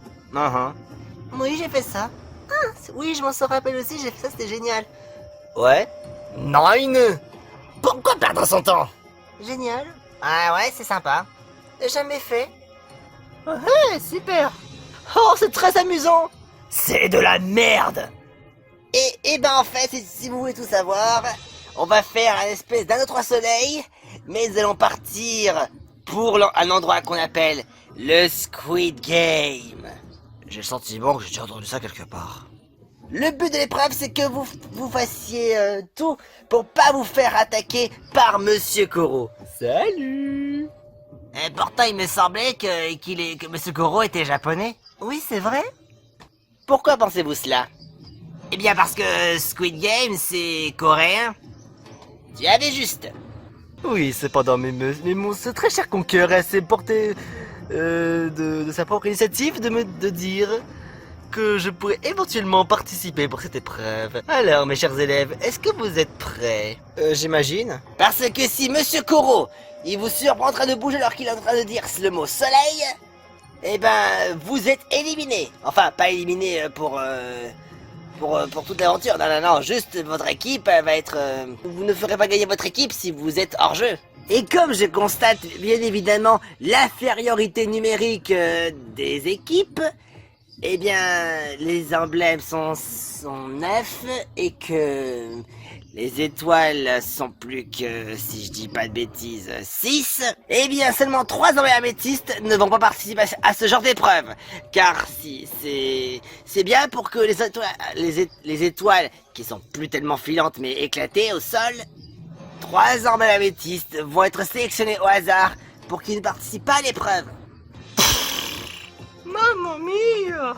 Oui, j'ai fait ça. Ah, oui, je m'en suis rappelé aussi, j'ai fait ça, c'était génial. Ouais. Nine. Pourquoi perdre son temps? Génial. Ah ouais, c'est sympa. J'ai jamais fait. Ouais, super. Oh, c'est très amusant. C'est de la merde. Et ben en fait, si vous voulez tout savoir, on va faire un espèce d'un 2, 3 soleil, mais nous allons partir pour un endroit qu'on appelle le Squid Game. J'ai le sentiment que j'ai déjà entendu ça quelque part. Le but de l'épreuve, c'est que vous fassiez tout pour pas vous faire attaquer par Monsieur Koro. Salut. Et pourtant, il me semblait que Monsieur Koro était japonais. Oui, c'est vrai. Pourquoi pensez-vous cela? Eh bien, parce que Squid Game, c'est coréen. Tu avais juste. Oui, cependant, mais ce très cher conquérant s'est porté de sa propre initiative de dire que je pourrais éventuellement participer pour cette épreuve. Alors, mes chers élèves, est-ce que vous êtes prêts? J'imagine. Parce que si Monsieur Koro, il vous surprend en train de bouger alors qu'il est en train de dire le mot soleil, eh ben, vous êtes éliminé. Enfin, pas éliminé pour toute l'aventure. Non, non, non, juste votre équipe va être... vous ne ferez pas gagner votre équipe si vous êtes hors jeu. Et comme je constate bien évidemment l'infériorité numérique des équipes, eh bien, les emblèmes sont 9 et que les étoiles sont plus que, si je dis pas de bêtises, 6. Eh bien, seulement 3 emblèmes améthystes ne vont pas participer à ce genre d'épreuve. Car si c'est bien pour que les étoiles, qui sont plus tellement filantes mais éclatées au sol, 3 emblèmes améthystes vont être sélectionnés au hasard pour qu'ils ne participent pas à l'épreuve. Mamma mia!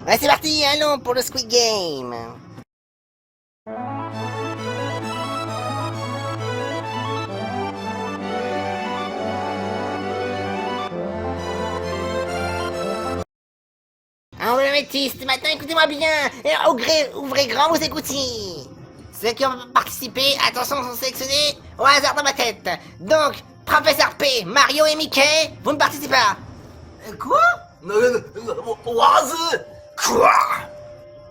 Ouais, c'est parti, allons pour le Squid Game. Emblème améthyste, maintenant écoutez-moi bien. Et ouvrez grand vos écoutilles. Ceux qui ont participé, attention, sont sélectionnés au hasard dans ma tête. Donc, Professeur P, Mario et Mickey, vous ne participez pas. Quoi? Oise? Quoi?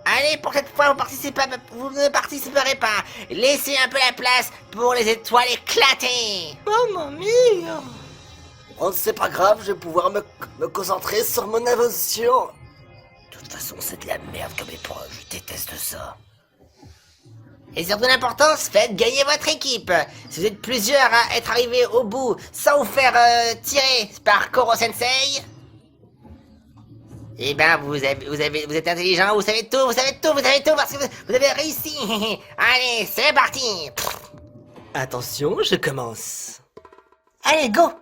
Allez, pour cette fois, vous ne participerez pas. Laissez un peu la place pour les étoiles éclatées. Mamma mia! Oh, c'est pas grave, je vais pouvoir me concentrer sur mon invention. De toute façon, c'est de la merde comme épreuve, je déteste ça. Et surtout l'importance, faites gagner votre équipe. Si vous êtes plusieurs à être arrivés au bout sans vous faire tirer par Koro Sensei, eh ben vous êtes intelligent, vous savez tout parce que vous avez réussi. Allez, c'est parti. Attention, je commence. Allez, go.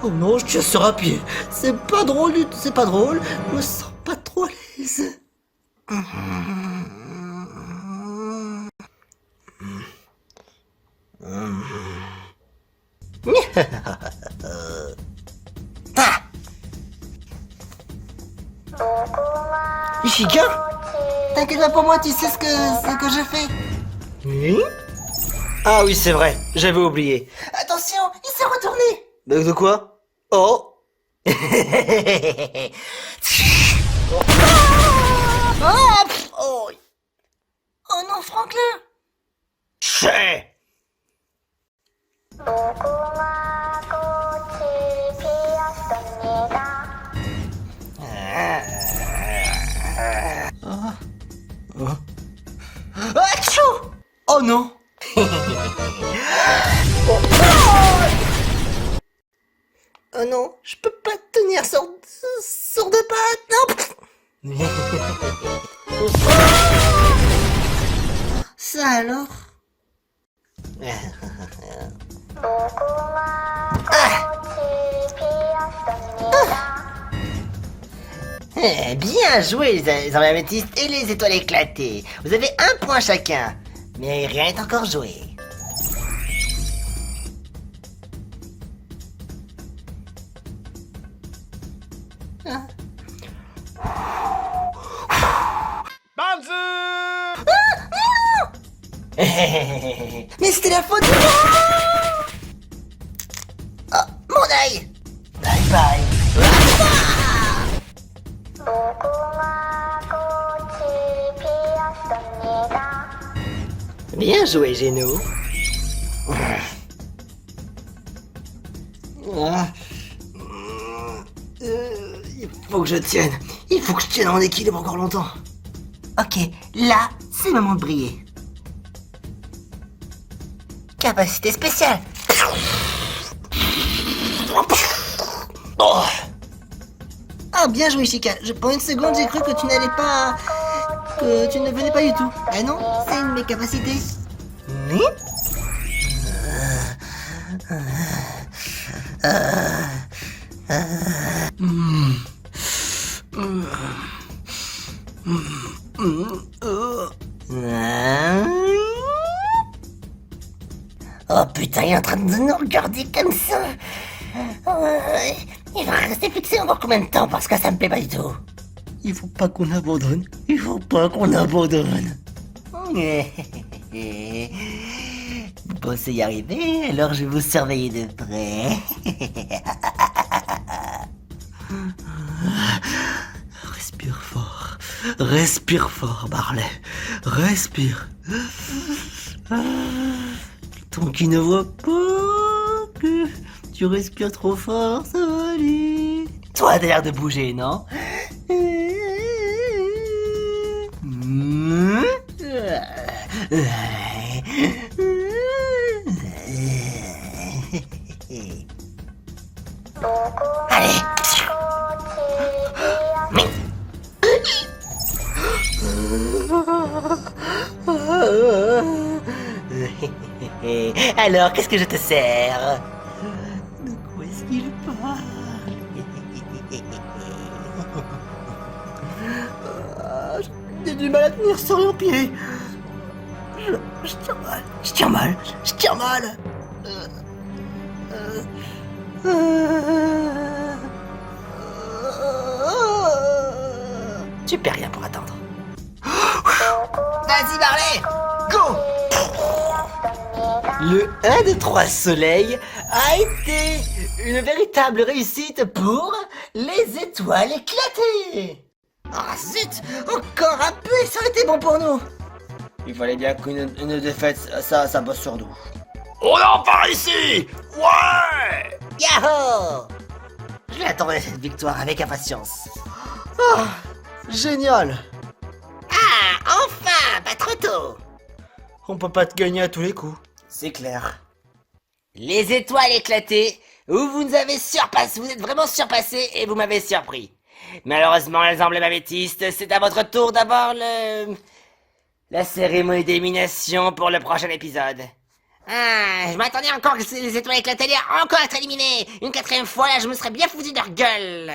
Oh non, je tire sur un pied. C'est pas drôle du tout, c'est pas drôle. Je me sens pas trop à l'aise. Ishika? T'inquiète pas pour moi, tu sais ce que je fais. Oui? Ah oui, c'est vrai, j'avais oublié. Attention, il s'est retourné. De quoi? Oh! Oh non, Franklin. Chais! Achou! Oh non! Oh non, je peux pas tenir sur deux pattes, non. Ça alors? Bien joué les améthystes et les étoiles éclatées. Vous avez 1 point chacun. Mais rien n'est encore joué. Mais c'était la faute de Oh, mon œil. Bye bye. Bien joué, Geno. Il faut que je tienne. Il faut que je tienne en équilibre encore longtemps. Ok, là, c'est le moment de briller. Capacité spéciale. Oh. Ah, bien joué, Chica. Pendant une seconde, j'ai cru que tu n'allais pas... que tu ne venais pas du tout. Ah non, c'est une de mes capacités. Oui? il est en train de nous regarder comme ça. Il va rester fixé encore combien de temps parce que ça me plaît pas du tout. Il faut pas qu'on abandonne. Il faut pas qu'on abandonne. Vous pensez y arriver, alors je vais vous surveiller de près. Respire fort, Barley. Respire. Tant qu'il ne voit pas que tu respires trop fort, ça va aller. Toi, t'as l'air de bouger, non? Allez. Alors, qu'est-ce que je te sers? De quoi est-ce qu'il parle? J'ai du mal à tenir sur mon pied. Je tiens mal. Tu perds rien pour attendre. Vas-y, Barley! Go! Le 1 de 3 soleils a été une véritable réussite pour les étoiles éclatées. Ah zut! Encore un peu et ça aurait été bon pour nous! Il fallait bien qu'une défaite, ça bosse sur nous. On en part ici! Ouais! Yahoo! Je l'attendais cette victoire avec impatience. Ah, génial! Ah, enfin! Pas trop tôt! On peut pas te gagner à tous les coups. C'est clair. Les étoiles éclatées, vous nous avez surpassé, vous êtes vraiment surpassés et vous m'avez surpris. Malheureusement, les emblèmes améthystes, c'est à votre tour d'abord la cérémonie d'élimination pour le prochain épisode. Ah, je m'attendais encore que les étoiles éclatées allaient encore être éliminées. Une 4e fois, là, je me serais bien foutu de leur gueule.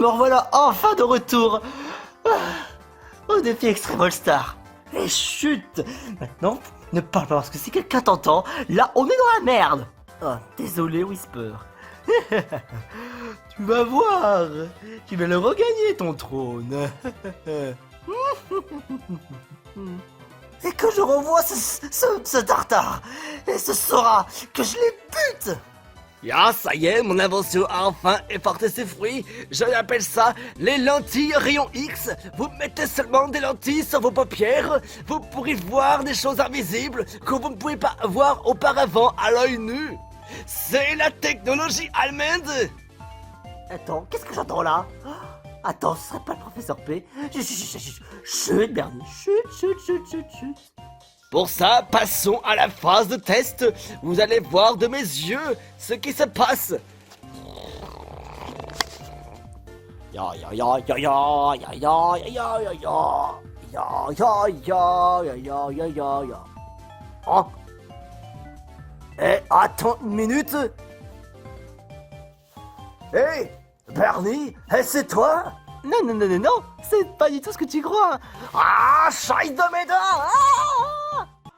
Me revoilà enfin de retour au défi Extreme All Star. Et chut! Maintenant, ne parle pas parce que si quelqu'un t'entend, là on est dans la merde. Oh, désolé Whisper. Tu vas voir, tu vas le regagner ton trône. Et que je revois ce tartare, et ce sera que je les bute. Ya, ça y est, mon invention a enfin porté ses fruits. Je l'appelle ça les lentilles rayon X. Vous mettez seulement des lentilles sur vos paupières. Vous pourrez voir des choses invisibles que vous ne pouvez pas voir auparavant à l'œil nu. C'est la technologie allemande. Attends, qu'est-ce que j'entends là? Attends, ce serait pas le professeur P? Chut, Bernie, chut. Pour ça, passons à la phase de test. Vous allez voir de mes yeux ce qui se passe. Oh. Eh, attends une minute. Hé, Bernie, c'est toi? Non, c'est pas du tout ce que tu crois. Ah, scheiße de mes dents.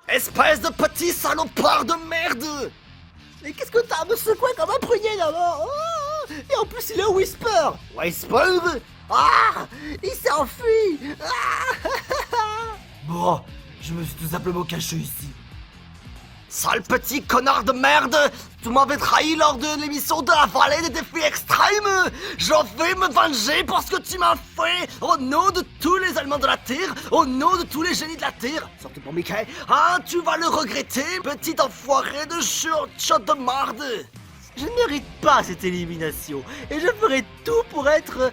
Espèce de petit salopard de merde! Mais qu'est-ce que t'as à me secouer comme un prunier d'abord? Et en plus il est Whisper. Whisper? Ah, il s'est enfui. Bon, je me suis tout simplement caché ici. Sale petit connard de merde! Tu m'avais trahi lors de l'émission de la vallée des défis extrêmes! Je vais me venger pour ce que tu m'as fait! Au nom de tous les Allemands de la Terre! Au nom de tous les génies de la Terre! Surtout pour Mickey! Ah, tu vas le regretter, petit enfoiré de shot de marde! Je ne mérite pas cette élimination, et je ferai tout pour être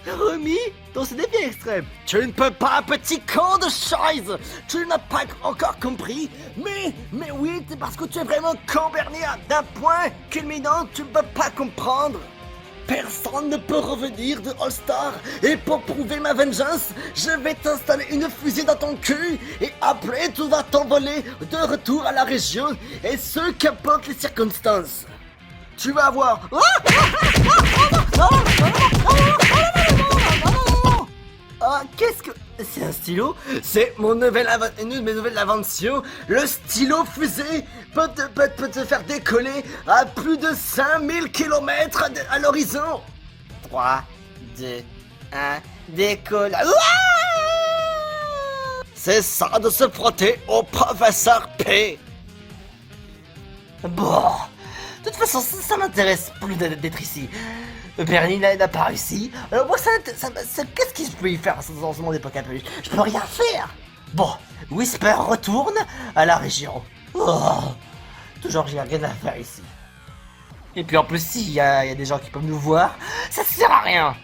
remis dans ce défi extrême. Tu ne peux pas, petit con de chaise. Tu n'as pas encore compris. Mais oui, c'est parce que tu es vraiment camberné d'un point culminant, tu ne peux pas comprendre. Personne ne peut revenir de All-Star. Et pour prouver ma vengeance, je vais t'installer une fusée dans ton cul. Et après, tu vas t'envoler de retour à la région. Et ce qu'importe les circonstances. Tu vas voir. Ah, qu'est-ce que... C'est un stylo? C'est une de mes nouvelles inventions. Le stylo fusée peut te faire décoller à plus de 5000 km à l'horizon. 3, 2, 1, décolle. C'est ça de se frotter au professeur P. Bon, de toute façon, ça m'intéresse plus d'être ici. Bernie n'a pas réussi. Alors moi, qu'est-ce qu'il peut y faire dans ce monde d'époque à peluche? Je peux rien faire. Bon, Whisper retourne à la région. Oh, toujours j'ai rien à faire ici. Et puis en plus, s'il y a des gens qui peuvent nous voir, ça sert à rien.